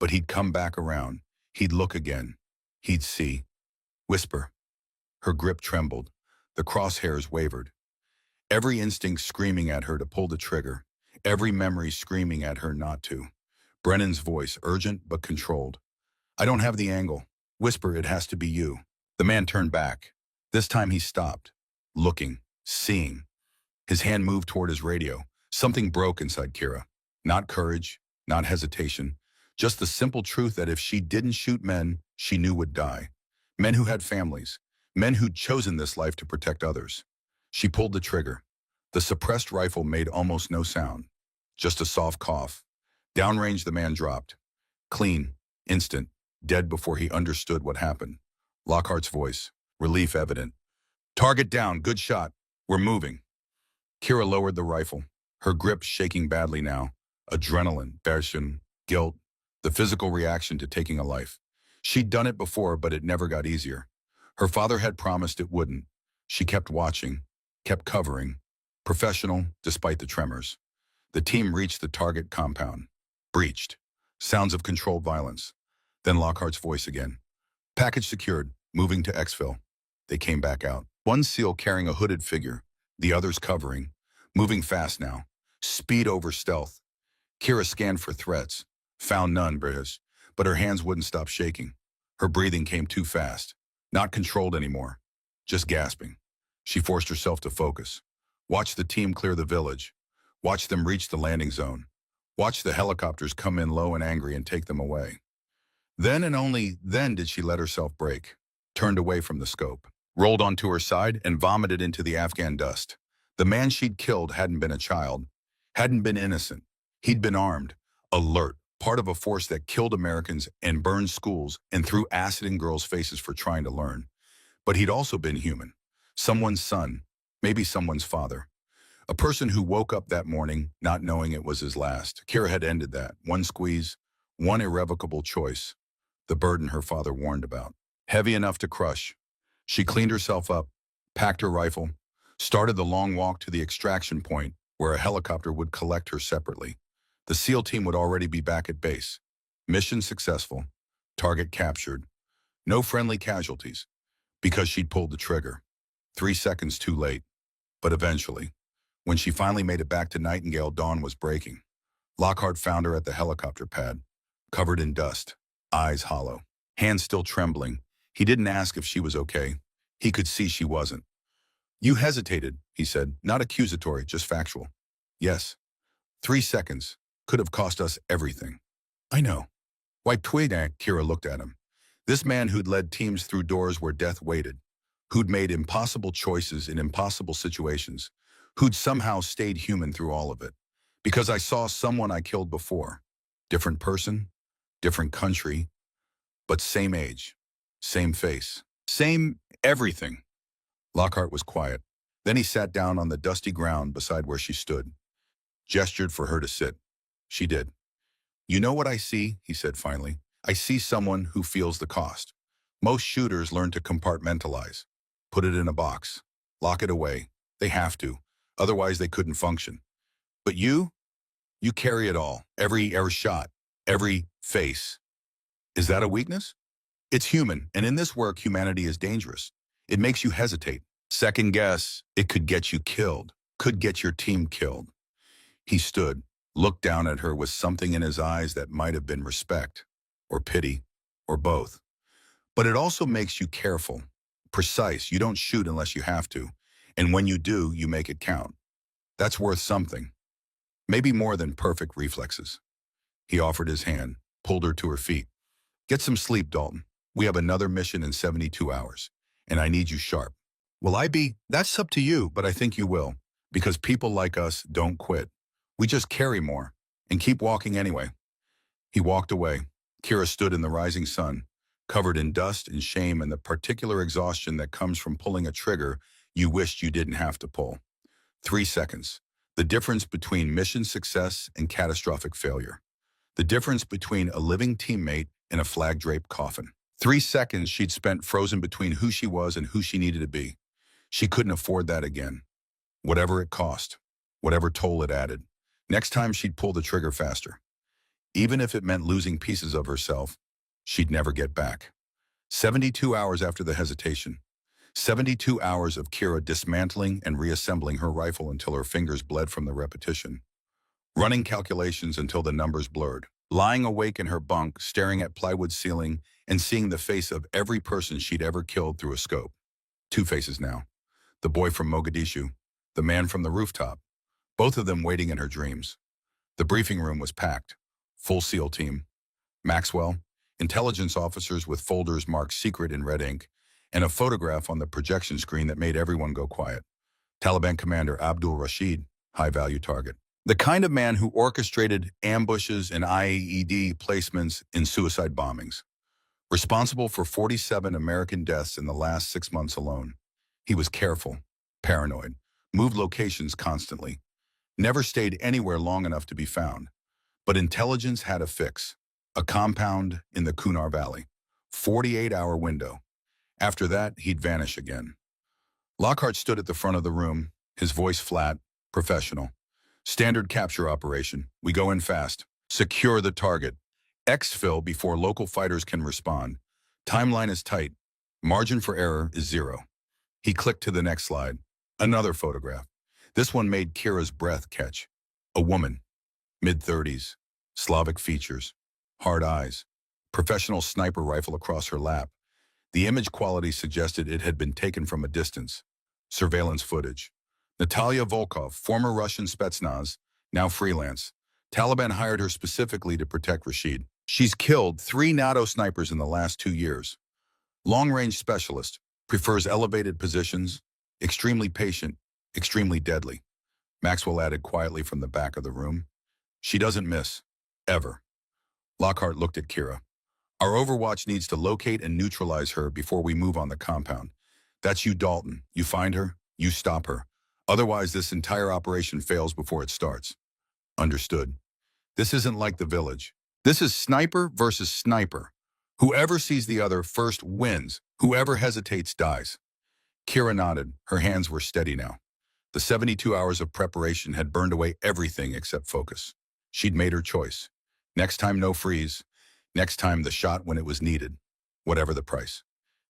But he'd come back around. He'd look again. He'd see. Whisper. Her grip trembled. The crosshairs wavered. Every instinct screaming at her to pull the trigger. Every memory screaming at her not to. Brennan's voice, urgent but controlled. I don't have the angle. Whisper, it has to be you. The man turned back. This time he stopped. Looking. Seeing. His hand moved toward his radio. Something broke inside Kira. Not courage. Not hesitation. Just the simple truth that if she didn't shoot men, she knew would die. Men who had families. Men who'd chosen this life to protect others. She pulled the trigger. The suppressed rifle made almost no sound. Just a soft cough. Downrange the man dropped. Clean. Instant. Dead before he understood what happened. Lockhart's voice. Relief evident. Target down. Good shot. We're moving. Kira lowered the rifle. Her grip shaking badly now. Adrenaline, passion, guilt. The physical reaction to taking a life. She'd done it before, but it never got easier. Her father had promised it wouldn't. She kept watching. Kept covering. Professional, despite the tremors. The team reached the target compound. Breached. Sounds of controlled violence. Then Lockhart's voice again. Package secured. Moving to exfil. They came back out. One SEAL carrying a hooded figure. The others covering. Moving fast now. Speed over stealth. Kira scanned for threats. Found none, British. But her hands wouldn't stop shaking. Her breathing came too fast. Not controlled anymore. Just gasping. She forced herself to focus. Watch the team clear the village. Watch them reach the landing zone. Watch the helicopters come in low and angry and take them away. Then and only then did she let herself break, turned away from the scope, rolled onto her side and vomited into the Afghan dust. The man she'd killed hadn't been a child, hadn't been innocent. He'd been armed, alert, part of a force that killed Americans and burned schools and threw acid in girls' faces for trying to learn. But he'd also been human, someone's son, maybe someone's father. A person who woke up that morning not knowing it was his last. Kira had ended that. One squeeze, one irrevocable choice. The burden her father warned about. Heavy enough to crush. She cleaned herself up, packed her rifle, started the long walk to the extraction point where a helicopter would collect her separately. The SEAL team would already be back at base. Mission successful. Target captured. No friendly casualties. Because she'd pulled the trigger. 3 seconds too late. But eventually, when she finally made it back to Nightingale, dawn was breaking. Lockhart found her at the helicopter pad, covered in dust, eyes hollow, hands still trembling. He didn't ask if she was okay. He could see she wasn't. "You hesitated," he said, not accusatory, just factual. "Yes. 3 seconds. Could have cost us everything." "I know." White Tweedak, Kira looked at him. This man who'd led teams through doors where death waited, who'd made impossible choices in impossible situations, who'd somehow stayed human through all of it. "Because I saw someone I killed before. Different person, different country, but same age, same face, same everything." Lockhart was quiet. Then he sat down on the dusty ground beside where she stood, gestured for her to sit. She did. "You know what I see?" he said finally. "I see someone who feels the cost. Most shooters learn to compartmentalize, put it in a box, lock it away. They have to. Otherwise, they couldn't function. But you carry it all. Every shot, every face. Is that a weakness? It's human, and in this work, humanity is dangerous. It makes you hesitate, second guess. It could get you killed, could get your team killed." He stood, looked down at her with something in his eyes that might have been respect, or pity, or both. "But it also makes you careful, precise. You don't shoot unless you have to. And when you do, you make it count. That's worth something. Maybe more than perfect reflexes." He offered his hand, pulled her to her feet. "Get some sleep, Dalton. We have another mission in 72 hours, and I need you sharp." "Will I be?" "That's up to you, but I think you will, because people like us don't quit. We just carry more, and keep walking anyway." He walked away. Kira stood in the rising sun, covered in dust and shame and the particular exhaustion that comes from pulling a trigger you wished you didn't have to pull. 3 seconds. The difference between mission success and catastrophic failure. The difference between a living teammate and a flag-draped coffin. 3 seconds she'd spent frozen between who she was and who she needed to be. She couldn't afford that again. Whatever it cost, whatever toll it added. Next time she'd pull the trigger faster. Even if it meant losing pieces of herself, she'd never get back. 72 hours after the hesitation. 72 hours of Kira dismantling and reassembling her rifle until her fingers bled from the repetition. Running calculations until the numbers blurred. Lying awake in her bunk, staring at plywood ceiling and seeing the face of every person she'd ever killed through a scope. 2 faces now. The boy from Mogadishu, the man from the rooftop, both of them waiting in her dreams. The briefing room was packed. Full SEAL team. Maxwell, intelligence officers with folders marked secret in red ink, and a photograph on the projection screen that made everyone go quiet. Taliban commander Abdul Rashid, high-value target. The kind of man who orchestrated ambushes and IED placements in suicide bombings. Responsible for 47 American deaths in the last 6 months alone. He was careful, paranoid, moved locations constantly, never stayed anywhere long enough to be found. But intelligence had a fix. A compound in the Kunar Valley. 48-hour window. After that, he'd vanish again. Lockhart stood at the front of the room, his voice flat, professional. "Standard capture operation. We go in fast. Secure the target. Exfil before local fighters can respond. Timeline is tight. Margin for error is 0. He clicked to the next slide. Another photograph. This one made Kira's breath catch. A woman. Mid-30s. Slavic features. Hard eyes. Professional sniper rifle across her lap. The image quality suggested it had been taken from a distance. Surveillance footage. Natalia Volkov, former Russian Spetsnaz, Now freelance. Taliban hired her specifically to protect Rashid. She's killed 3 NATO snipers in the last 2 years. Long-range specialist, prefers elevated positions, extremely patient, extremely deadly. Maxwell added quietly from the back of the room. She doesn't miss. Ever. Lockhart looked at Kira. Our Overwatch needs to locate and neutralize her before we move on the compound. That's you, Dalton. You find her, you stop her. Otherwise, this entire operation fails before it starts. Understood. This isn't like the village. This is sniper versus sniper. Whoever sees the other first wins. Whoever hesitates dies. Kira nodded. Her hands were steady now. The 72 hours of preparation had burned away everything except focus. She'd made her choice. Next time, no freeze. Next time, the shot when it was needed. Whatever the price.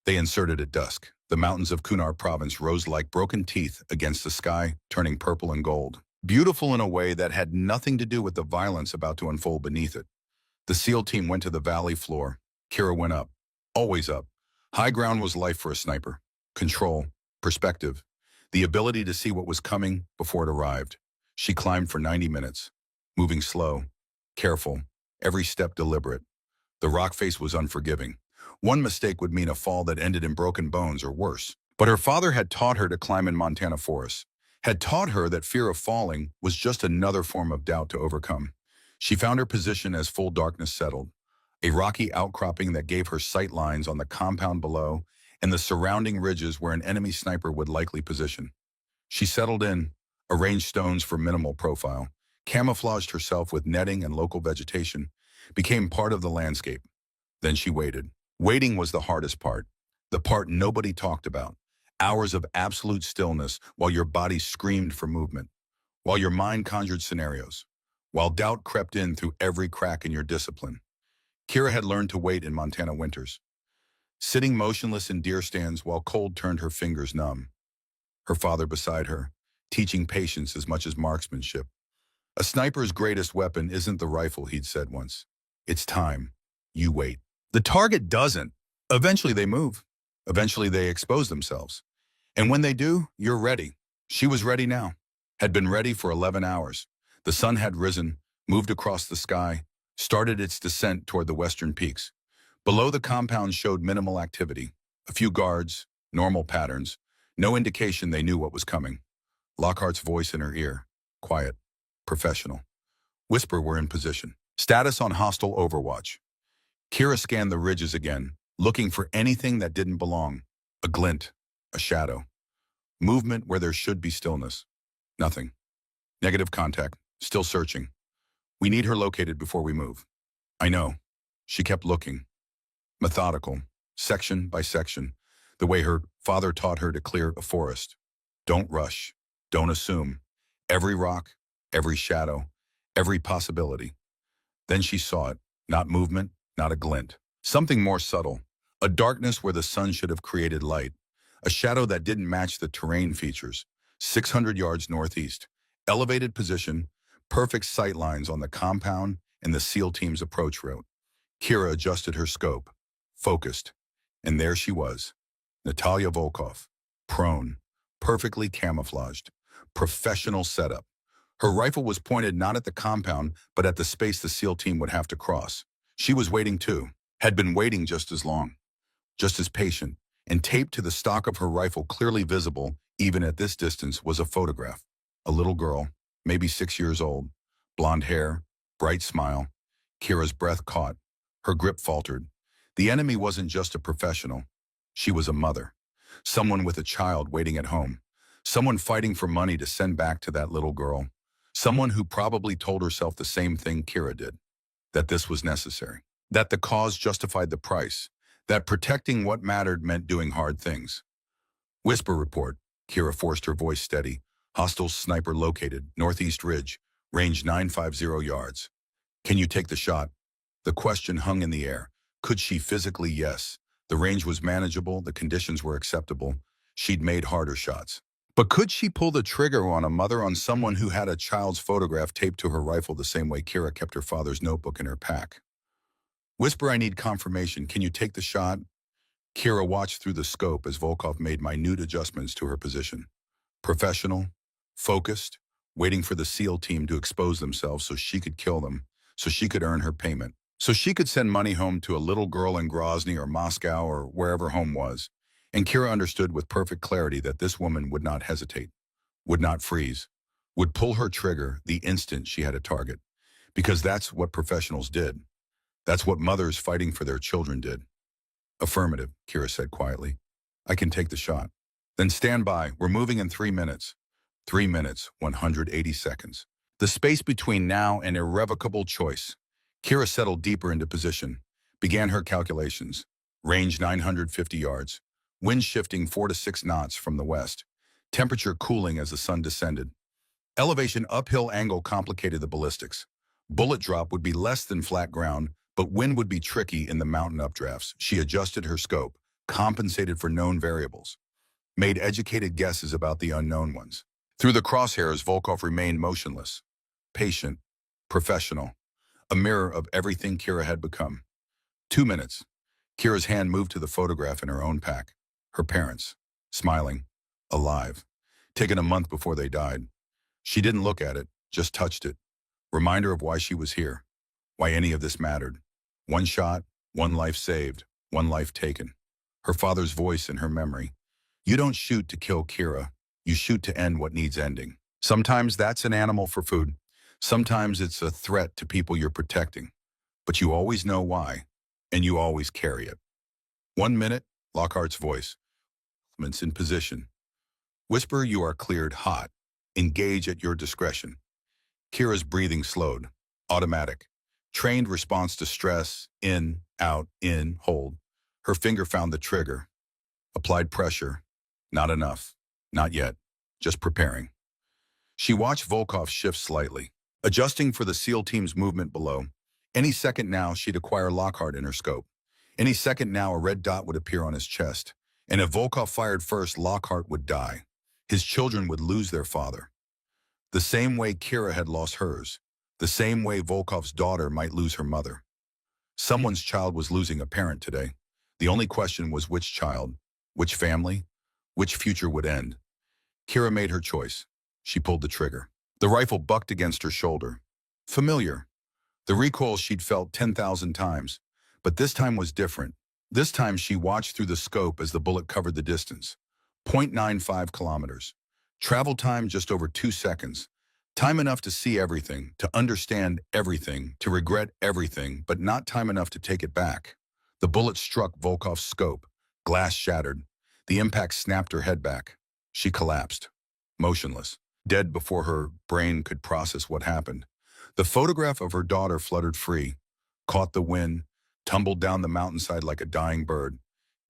They inserted at dusk. The mountains of Kunar province rose like broken teeth against the sky, turning purple and gold. Beautiful in a way that had nothing to do with the violence about to unfold beneath it. The SEAL team went to the valley floor. Kira went up. Always up. High ground was life for a sniper. Control. Perspective. The ability to see what was coming before it arrived. She climbed for 90 minutes. Moving slow. Careful. Every step deliberate. The rock face was unforgiving. One mistake would mean a fall that ended in broken bones or worse. But her father had taught her to climb in Montana forests. Had taught her that fear of falling was just another form of doubt to overcome. She found her position as full darkness settled. A rocky outcropping that gave her sight lines on the compound below and the surrounding ridges where an enemy sniper would likely position. She settled in, arranged stones for minimal profile, camouflaged herself with netting and local vegetation, became part of the landscape. Then she waited. Waiting was the hardest part, the part nobody talked about. Hours of absolute stillness while your body screamed for movement, while your mind conjured scenarios, while doubt crept in through every crack in your discipline. Kira had learned to wait in Montana winters, sitting motionless in deer stands while cold turned her fingers numb. Her father beside her, teaching patience as much as marksmanship. A sniper's greatest weapon isn't the rifle, he'd said once. It's time. You wait. The target doesn't. Eventually they move. Eventually they expose themselves. And when they do, you're ready. She was ready now. Had been ready for 11 hours. The sun had risen, moved across the sky, started its descent toward the western peaks. Below the compound showed minimal activity. A few guards, normal patterns, no indication they knew what was coming. Lockhart's voice in her ear. Quiet. Professional. Whisper, we're in position. Status on hostile overwatch. Kira scanned the ridges again, looking for anything that didn't belong. A glint. A shadow. Movement where there should be stillness. Nothing. Negative contact. Still searching. We need her located before we move. I know. She kept looking. Methodical. Section by section. The way her father taught her to clear a forest. Don't rush. Don't assume. Every rock, every shadow, every possibility. Then she saw it. Not movement, not a glint. Something more subtle. A darkness where the sun should have created light. A shadow that didn't match the terrain features. 600 yards northeast. Elevated position. Perfect sight lines on the compound and the SEAL team's approach route. Kira adjusted her scope. Focused. And there she was. Natalia Volkov. Prone. Perfectly camouflaged. Professional setup. Her rifle was pointed not at the compound, but at the space the SEAL team would have to cross. She was waiting too. Had been waiting just as long. Just as patient. And taped to the stock of her rifle, clearly visible, even at this distance, was a photograph. A little girl, maybe 6 years old. Blonde hair, bright smile. Kira's breath caught. Her grip faltered. The enemy wasn't just a professional. She was a mother. Someone with a child waiting at home. Someone fighting for money to send back to that little girl. Someone who probably told herself the same thing Kira did. That this was necessary. That the cause justified the price. That protecting what mattered meant doing hard things. Whisper report. Kira forced her voice steady. Hostile sniper located, northeast ridge, range 950 yards. Can you take the shot? The question hung in the air. Could she physically? Yes. The range was manageable, the conditions were acceptable. She'd made harder shots. But could she pull the trigger on a mother, on someone who had a child's photograph taped to her rifle the same way Kira kept her father's notebook in her pack? Whisper, I need confirmation. Can you take the shot? Kira watched through the scope as Volkov made minute adjustments to her position. Professional, focused, waiting for the SEAL team to expose themselves so she could kill them, so she could earn her payment, so she could send money home to a little girl in Grozny or Moscow or wherever home was. And Kira understood with perfect clarity that this woman would not hesitate, would not freeze, would pull her trigger the instant she had a target. Because that's what professionals did. That's what mothers fighting for their children did. Affirmative, Kira said quietly. I can take the shot. Then stand by. We're moving in 3 minutes. 3 minutes, 180 seconds. The space between now and irrevocable choice. Kira settled deeper into position, began her calculations. Range 950 yards. Wind shifting 4 to 6 knots from the west. Temperature cooling as the sun descended. Elevation uphill angle complicated the ballistics. Bullet drop would be less than flat ground, but wind would be tricky in the mountain updrafts. She adjusted her scope, compensated for known variables, made educated guesses about the unknown ones. Through the crosshairs, Volkov remained motionless, patient, professional, a mirror of everything Kira had become. 2 minutes. Kira's hand moved to the photograph in her own pack. Her parents, smiling, alive, taken a month before they died. She didn't look at it, just touched it. Reminder of why she was here, why any of this mattered. One shot, one life saved, one life taken. Her father's voice in her memory. You don't shoot to kill Kira. You shoot to end what needs ending. Sometimes that's an animal for food. Sometimes it's a threat to people you're protecting. But you always know why, and you always carry it. 1 minute, Lockhart's voice. Movements in position. Whisper you are cleared hot. Engage at your discretion. Kira's breathing slowed. Automatic. Trained response to stress. In, out, in, hold. Her finger found the trigger. Applied pressure. Not enough. Not yet. Just preparing. She watched Volkov shift slightly, adjusting for the SEAL team's movement below. Any second now, she'd acquire Lockhart in her scope. Any second now, a red dot would appear on his chest. And if Volkov fired first, Lockhart would die. His children would lose their father. The same way Kira had lost hers. The same way Volkov's daughter might lose her mother. Someone's child was losing a parent today. The only question was which child, which family, which future would end. Kira made her choice. She pulled the trigger. The rifle bucked against her shoulder. Familiar. The recoil she'd felt 10,000 times. But this time was different. This time she watched through the scope as the bullet covered the distance. 0.95 kilometers. Travel time just over 2 seconds. Time enough to see everything, to understand everything, to regret everything, but not time enough to take it back. The bullet struck Volkov's scope. Glass shattered. The impact snapped her head back. She collapsed, motionless, dead before her brain could process what happened. The photograph of her daughter fluttered free, caught the wind, tumbled down the mountainside like a dying bird.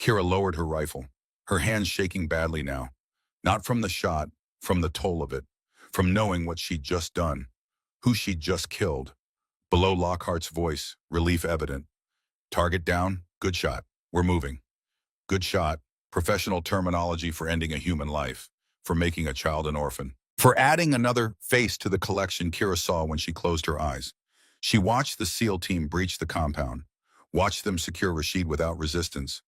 Kira lowered her rifle, her hands shaking badly now. Not from the shot, from the toll of it, from knowing what she'd just done, who she'd just killed. Below Lockhart's voice, relief evident. Target down, good shot, we're moving. Good shot, professional terminology for ending a human life, for making a child an orphan, for adding another face to the collection Kira saw when she closed her eyes. She watched the SEAL team breach the compound, watched them secure Rashid without resistance,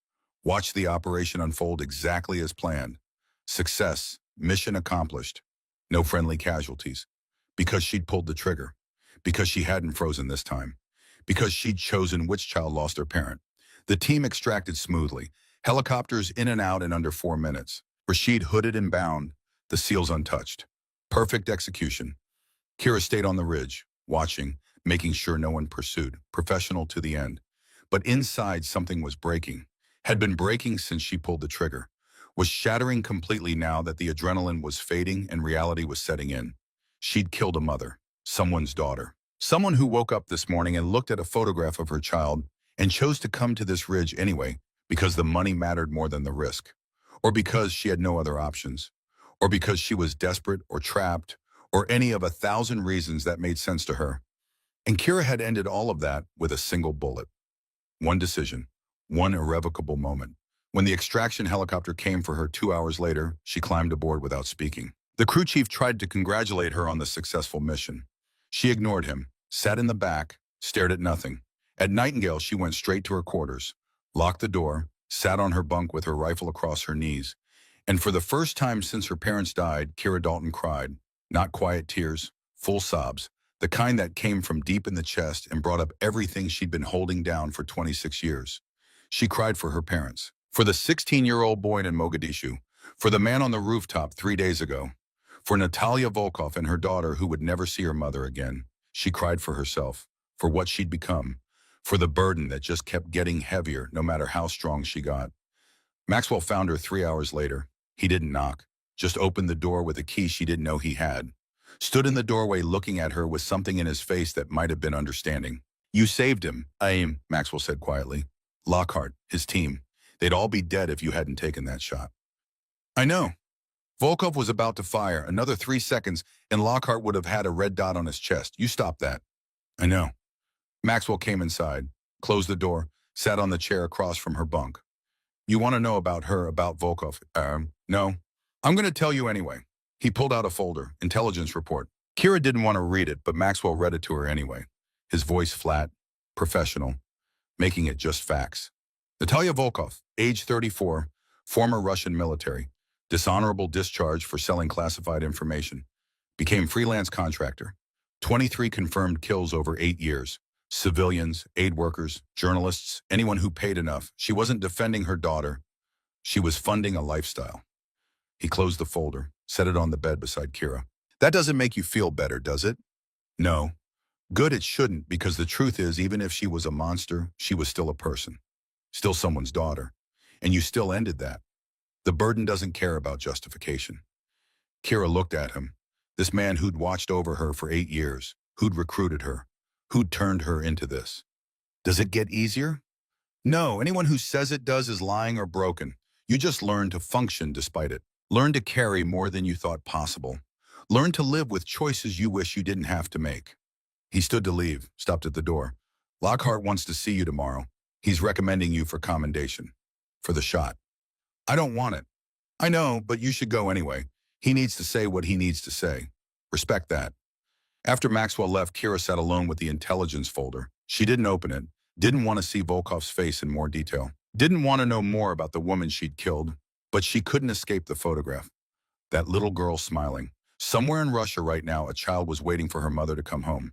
watched the operation unfold exactly as planned. Success, mission accomplished. No friendly casualties. Because she'd pulled the trigger. Because she hadn't frozen this time. Because she'd chosen which child lost their parent. The team extracted smoothly. Helicopters in and out in under 4 minutes. Rashid hooded and bound. The SEALs untouched. Perfect execution. Kira stayed on the ridge, watching, making sure no one pursued. Professional to the end. But inside something was breaking. Had been breaking since she pulled the trigger. Was shattering completely now that the adrenaline was fading and reality was setting in. She'd killed a mother, someone's daughter. Someone who woke up this morning and looked at a photograph of her child and chose to come to this ridge anyway because the money mattered more than the risk. Or because she had no other options. Or because she was desperate or trapped or any of 1,000 reasons that made sense to her. And Kira had ended all of that with a single bullet. One decision. One irrevocable moment. When the extraction helicopter came for her 2 hours later, she climbed aboard without speaking. The crew chief tried to congratulate her on the successful mission. She ignored him, sat in the back, stared at nothing. At Nightingale, she went straight to her quarters, locked the door, sat on her bunk with her rifle across her knees. And for the first time since her parents died, Kira Dalton cried. Not quiet tears, full sobs, the kind that came from deep in the chest and brought up everything she'd been holding down for 26 years. She cried for her parents, for the 16-year-old boy in Mogadishu, for the man on the rooftop 3 days ago, for Natalia Volkov and her daughter who would never see her mother again. She cried for herself, for what she'd become, for the burden that just kept getting heavier no matter how strong she got. Maxwell found her 3 hours later. He didn't knock, just opened the door with a key she didn't know he had. Stood in the doorway looking at her with something in his face that might have been understanding. "You saved him, Maxwell said quietly. "Lockhart, his team. They'd all be dead if you hadn't taken that shot." "I know." Volkov was about to fire. Another 3 seconds, and Lockhart would have had a red dot on his chest. "You stopped that." "I know." Maxwell came inside, closed the door, sat on the chair across from her bunk. "You want to know about her, about Volkov?" No. "I'm going to tell you anyway." He pulled out a folder, intelligence report. Kira didn't want to read it, but Maxwell read it to her anyway. His voice flat, professional, making it just facts. Natalia Volkov, age 34, former Russian military, dishonorable discharge for selling classified information, became freelance contractor, 23 confirmed kills over 8 years, civilians, aid workers, journalists, anyone who paid enough. She wasn't defending her daughter. She was funding a lifestyle. He closed the folder, set it on the bed beside Kira. "That doesn't make you feel better, does it?" "No." "Good, it shouldn't, because the truth is, even if she was a monster, she was still a person. Still someone's daughter. And you still ended that. The burden doesn't care about justification." Kira looked at him. This man who'd watched over her for 8 years, who'd recruited her, who'd turned her into this. "Does it get easier?" "No, anyone who says it does is lying or broken. You just learn to function despite it. Learn to carry more than you thought possible. Learn to live with choices you wish you didn't have to make." He stood to leave, stopped at the door. "Lockhart wants to see you tomorrow. He's recommending you for commendation. For the shot." "I don't want it." "I know, but you should go anyway. He needs to say what he needs to say. Respect that." After Maxwell left, Kira sat alone with the intelligence folder. She didn't open it, didn't want to see Volkov's face in more detail, didn't want to know more about the woman she'd killed, but she couldn't escape the photograph. That little girl smiling. Somewhere in Russia right now, a child was waiting for her mother to come home.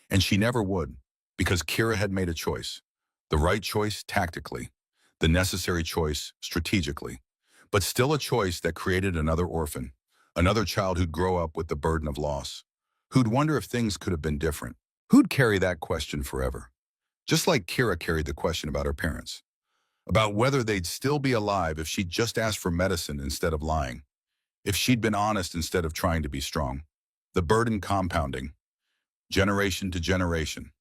And she never would, because Kira had made a choice. The right choice tactically, the necessary choice strategically, but still a choice that created another orphan, another child who'd grow up with the burden of loss, who'd wonder if things could have been different, who'd carry that question forever. Just like Kira carried the question about her parents, about whether they'd still be alive if she'd just asked for medicine instead of lying, if she'd been honest instead of trying to be strong. The burden compounding, generation to generation,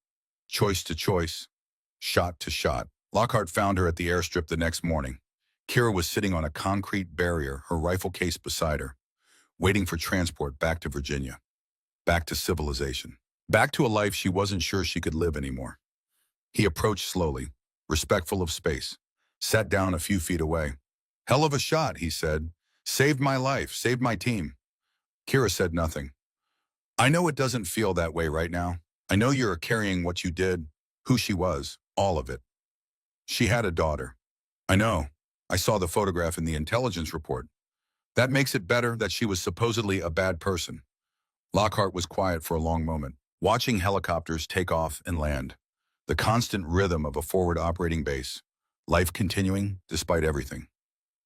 choice to choice, shot to shot. Lockhart found her at the airstrip the next morning. Kira was sitting on a concrete barrier, her rifle case beside her, waiting for transport back to Virginia, back to civilization, back to a life she wasn't sure she could live anymore. He approached slowly, respectful of space, sat down a few feet away. "Hell of a shot," he said. "Saved my life, saved my team." Kira said nothing. "I know it doesn't feel that way right now. I know you're carrying what you did, who she was, all of it. She had a daughter. I know. I saw the photograph in the intelligence report. That makes it better that she was supposedly a bad person." Lockhart was quiet for a long moment, watching helicopters take off and land. The constant rhythm of a forward operating base, life continuing despite everything.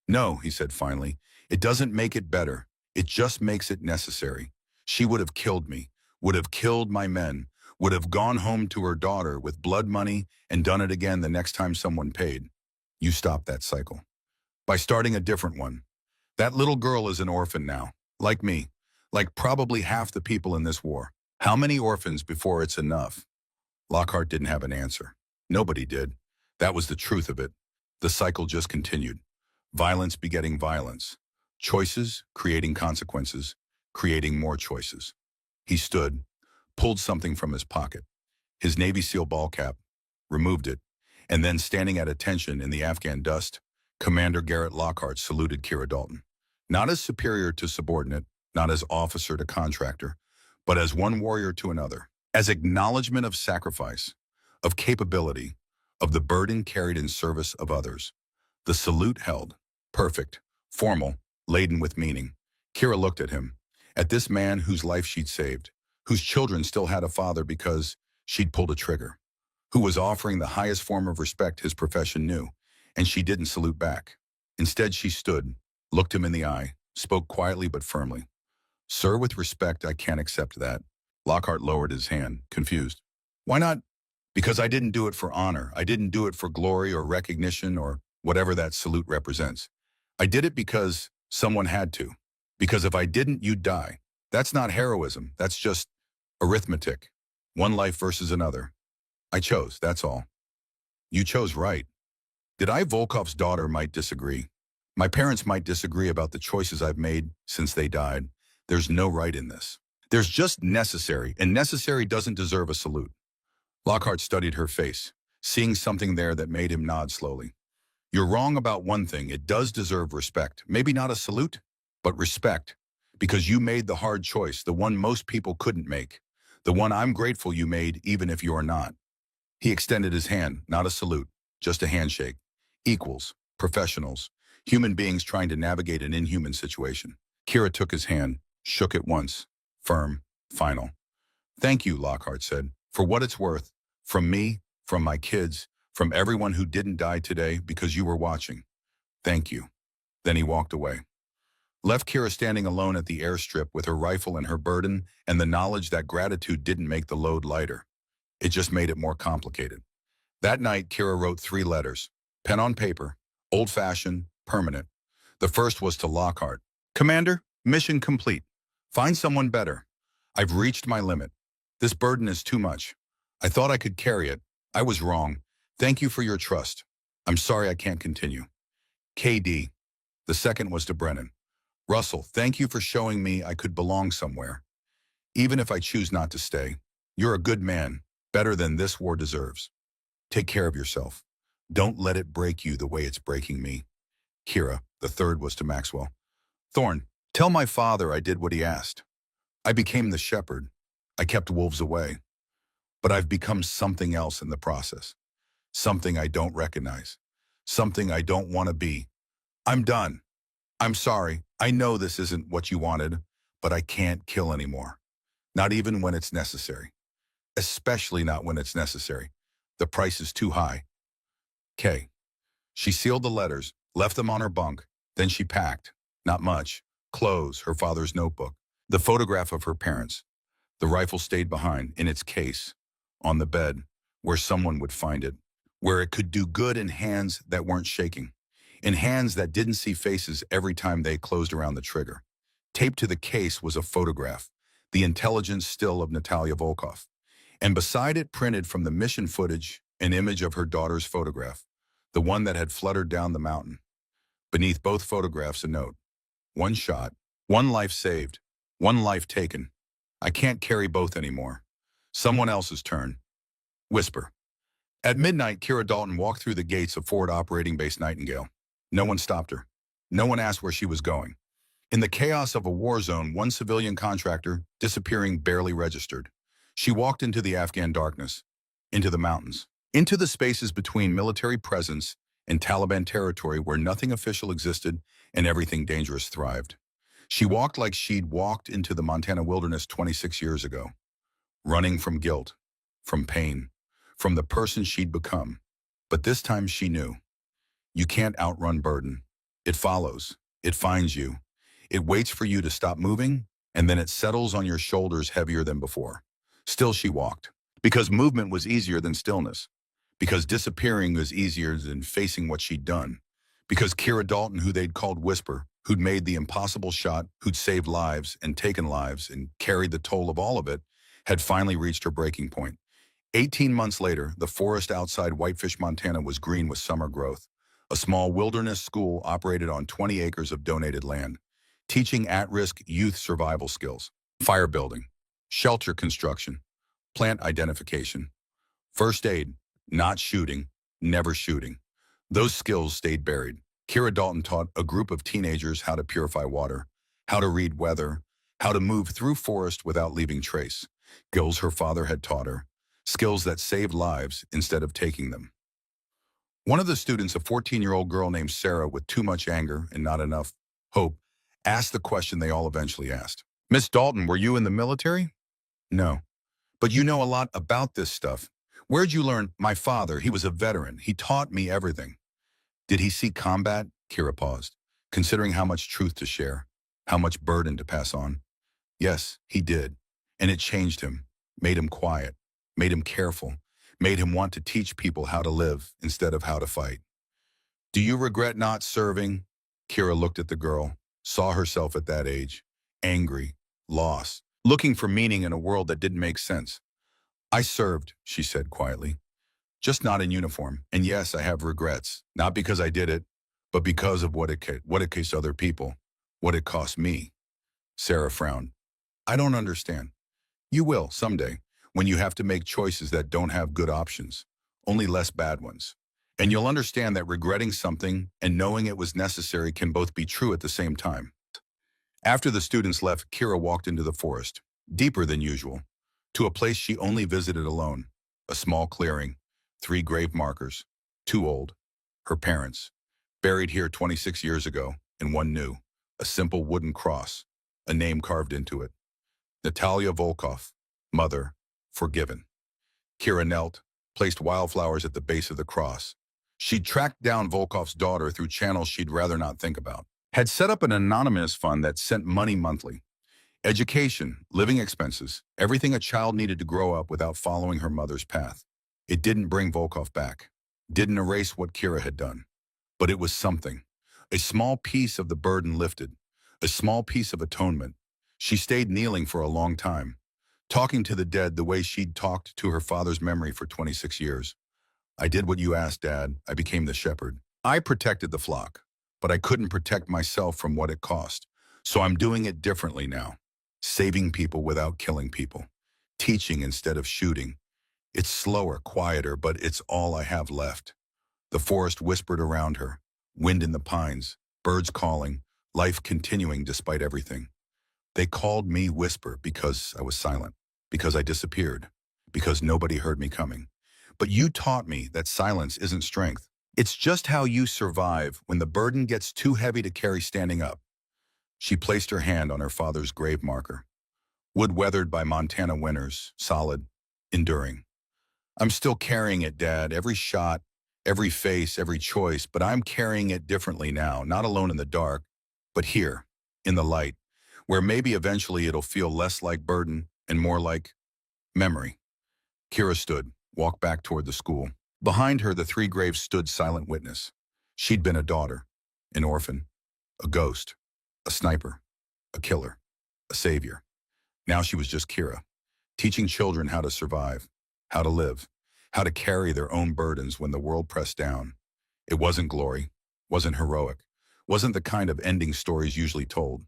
"No," he said finally, "it doesn't make it better. It just makes it necessary. She would have killed me, would have killed my men, would have gone home to her daughter with blood money and done it again the next time someone paid. You stopped that cycle. By starting a different one. That little girl is an orphan now, like me, like probably half the people in this war. How many orphans before it's enough?" Lockhart didn't have an answer. Nobody did. That was the truth of it. The cycle just continued. Violence begetting violence. Choices creating consequences, creating more choices. He stood, pulled something from his pocket, his Navy SEAL ball cap, removed it, and then standing at attention in the Afghan dust, Commander Garrett Lockhart saluted Kira Dalton. Not as superior to subordinate, not as officer to contractor, but as one warrior to another. As acknowledgement of sacrifice, of capability, of the burden carried in service of others. The salute held, perfect, formal, laden with meaning. Kira looked at him, at this man whose life she'd saved, whose children still had a father because she'd pulled a trigger, who was offering the highest form of respect his profession knew, and she didn't salute back. Instead, she stood, looked him in the eye, spoke quietly but firmly. Sir, with respect, I can't accept that. Lockhart lowered his hand, confused. Why not? Because I didn't do it for honor. I didn't do it for glory or recognition or whatever that salute represents. I did it because someone had to. Because if I didn't, you'd die. That's not heroism. That's just arithmetic. One life versus another. I chose, that's all. You chose right. Did I, Volkov's daughter, might disagree. My parents might disagree about the choices I've made since they died. There's no right in this. There's just necessary, and necessary doesn't deserve a salute. Lockhart studied her face, seeing something there that made him nod slowly. You're wrong about one thing. It does deserve respect. Maybe not a salute, but respect. Because you made the hard choice, the one most people couldn't make. The one I'm grateful you made, even if you're not. He extended his hand, not a salute, just a handshake. Equals, professionals, human beings trying to navigate an inhuman situation. Kira took his hand, shook it once, firm, final. Thank you, Lockhart said, for what it's worth, from me, from my kids, from everyone who didn't die today because you were watching. Thank you. Then he walked away. Left Kira standing alone at the airstrip with her rifle and her burden and the knowledge that gratitude didn't make the load lighter. It just made it more complicated. That night, Kira wrote 3 letters, pen on paper, old-fashioned, permanent. The first was to Lockhart. Commander, mission complete. Find someone better. I've reached my limit. This burden is too much. I thought I could carry it. I was wrong. Thank you for your trust. I'm sorry I can't continue. KD. The second was to Brennan. Russell, thank you for showing me I could belong somewhere. Even if I choose not to stay. You're a good man, better than this war deserves. Take care of yourself. Don't let it break you the way it's breaking me. Kira. The third was to Maxwell. Thorne, tell my father I did what he asked. I became the shepherd. I kept wolves away. But I've become something else in the process. Something I don't recognize. Something I don't want to be. I'm done. I'm sorry. I know this isn't what you wanted, but I can't kill anymore. Not even when it's necessary. Especially not when it's necessary. The price is too high. K. She sealed the letters, left them on her bunk, then she packed. Not much. Clothes, her father's notebook, the photograph of her parents. The rifle stayed behind, in its case, on the bed, where someone would find it, where it could do good in hands that weren't shaking, in hands that didn't see faces every time they closed around the trigger. Taped to the case was a photograph, the intelligent still of Natalia Volkov, and beside it, printed from the mission footage, an image of her daughter's photograph, the one that had fluttered down the mountain. Beneath both photographs, a note. One shot, one life saved, one life taken. I can't carry both anymore. Someone else's turn. Whisper. At midnight, Kira Dalton walked through the gates of Forward Operating Base Nightingale. No one stopped her. No one asked where she was going. In the chaos of a war zone, one civilian contractor, disappearing, barely registered. She walked into the Afghan darkness, into the mountains, into the spaces between military presence and Taliban territory where nothing official existed and everything dangerous thrived. She walked like she'd walked into the Montana wilderness 26 years ago, running from guilt, from pain, from the person she'd become. But this time she knew. You can't outrun burden. It follows. It finds you. It waits for you to stop moving, and then it settles on your shoulders heavier than before. Still she walked, because movement was easier than stillness, because disappearing was easier than facing what she'd done, because Kira Dalton, who they'd called Whisper, who'd made the impossible shot, who'd saved lives and taken lives and carried the toll of all of it, had finally reached her breaking point. 18 months later, the forest outside Whitefish, Montana was green with summer growth. A small wilderness school operated on 20 acres of donated land, teaching at-risk youth survival skills, fire building, shelter construction, plant identification, first aid, not shooting, never shooting. Those skills stayed buried. Kira Dalton taught a group of teenagers how to purify water, how to read weather, how to move through forest without leaving trace. Skills her father had taught her, skills that saved lives instead of taking them. One of the students, a 14-year-old girl named Sarah with too much anger and not enough hope, asked the question they all eventually asked. Miss Dalton, were you in the military? No. But you know a lot about this stuff. Where'd you learn? My father, he was a veteran. He taught me everything. Did he see combat? Kira paused, considering how much truth to share, how much burden to pass on. Yes, he did. And it changed him, made him quiet, made him careful, made him want to teach people how to live instead of how to fight. Do you regret not serving? Kira looked at the girl, saw herself at that age, angry, lost, looking for meaning in a world that didn't make sense. I served, she said quietly, just not in uniform. And yes, I have regrets, not because I did it, but because of what it cost other people, what it cost me. Sarah frowned. I don't understand. You will, someday, when you have to make choices that don't have good options, only less bad ones. And you'll understand that regretting something and knowing it was necessary can both be true at the same time. After the students left, Kira walked into the forest, deeper than usual, to a place she only visited alone, a small clearing, 3 grave markers, 2 old, her parents, buried here 26 years ago, and 1 new, a simple wooden cross, a name carved into it. Natalia Volkov, mother, forgiven. Kira knelt, placed wildflowers at the base of the cross. She'd tracked down Volkov's daughter through channels she'd rather not think about. Had set up an anonymous fund that sent money monthly. Education, living expenses, everything a child needed to grow up without following her mother's path. It didn't bring Volkov back. Didn't erase what Kira had done. But it was something. A small piece of the burden lifted. A small piece of atonement. She stayed kneeling for a long time, talking to the dead the way she'd talked to her father's memory for 26 years. I did what you asked, Dad. I became the shepherd. I protected the flock, but I couldn't protect myself from what it cost. So I'm doing it differently now. Saving people without killing people. Teaching instead of shooting. It's slower, quieter, but it's all I have left. The forest whispered around her. Wind in the pines. Birds calling. Life continuing despite everything. They called me Whisper because I was silent. Because I disappeared. Because nobody heard me coming. But you taught me that silence isn't strength. It's just how you survive when the burden gets too heavy to carry standing up. She placed her hand on her father's grave marker. Wood weathered by Montana winters, solid, enduring. I'm still carrying it, Dad, every shot, every face, every choice, but I'm carrying it differently now, not alone in the dark, but here, in the light, where maybe eventually it'll feel less like burden and more like memory. Kira stood, walked back toward the school. Behind her, the 3 graves stood silent witness. She'd been a daughter, an orphan, a ghost, a sniper, a killer, a savior. Now she was just Kira, teaching children how to survive, how to live, how to carry their own burdens when the world pressed down. It wasn't glory, wasn't heroic, wasn't the kind of ending stories usually told.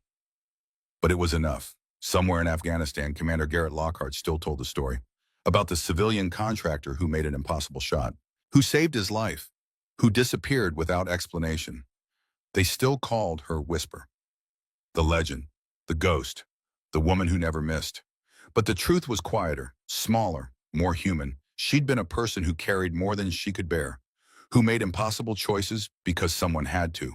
But it was enough. Somewhere in Afghanistan, Commander Garrett Lockhart still told the story about the civilian contractor who made an impossible shot, who saved his life, who disappeared without explanation. They still called her Whisper. The legend, the ghost, the woman who never missed. But the truth was quieter, smaller, more human. She'd been a person who carried more than she could bear, who made impossible choices because someone had to,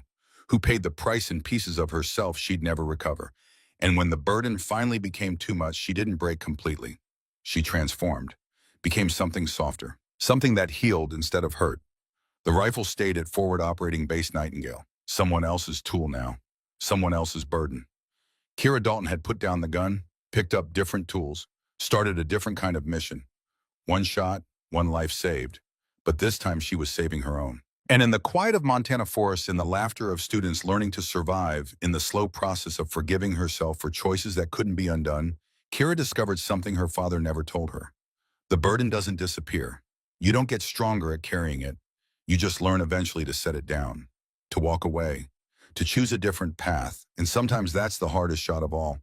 who paid the price in pieces of herself she'd never recover. And when the burden finally became too much, she didn't break completely. She transformed, became something softer, something that healed instead of hurt. The rifle stayed at Forward Operating Base Nightingale, someone else's tool now, someone else's burden. Kira Dalton had put down the gun, picked up different tools, started a different kind of mission. 1 shot, 1 life saved. But this time she was saving her own. And in the quiet of Montana forests, in the laughter of students learning to survive, in the slow process of forgiving herself for choices that couldn't be undone, Kira discovered something her father never told her. The burden doesn't disappear. You don't get stronger at carrying it. You just learn eventually to set it down, to walk away, to choose a different path. And sometimes that's the hardest shot of all.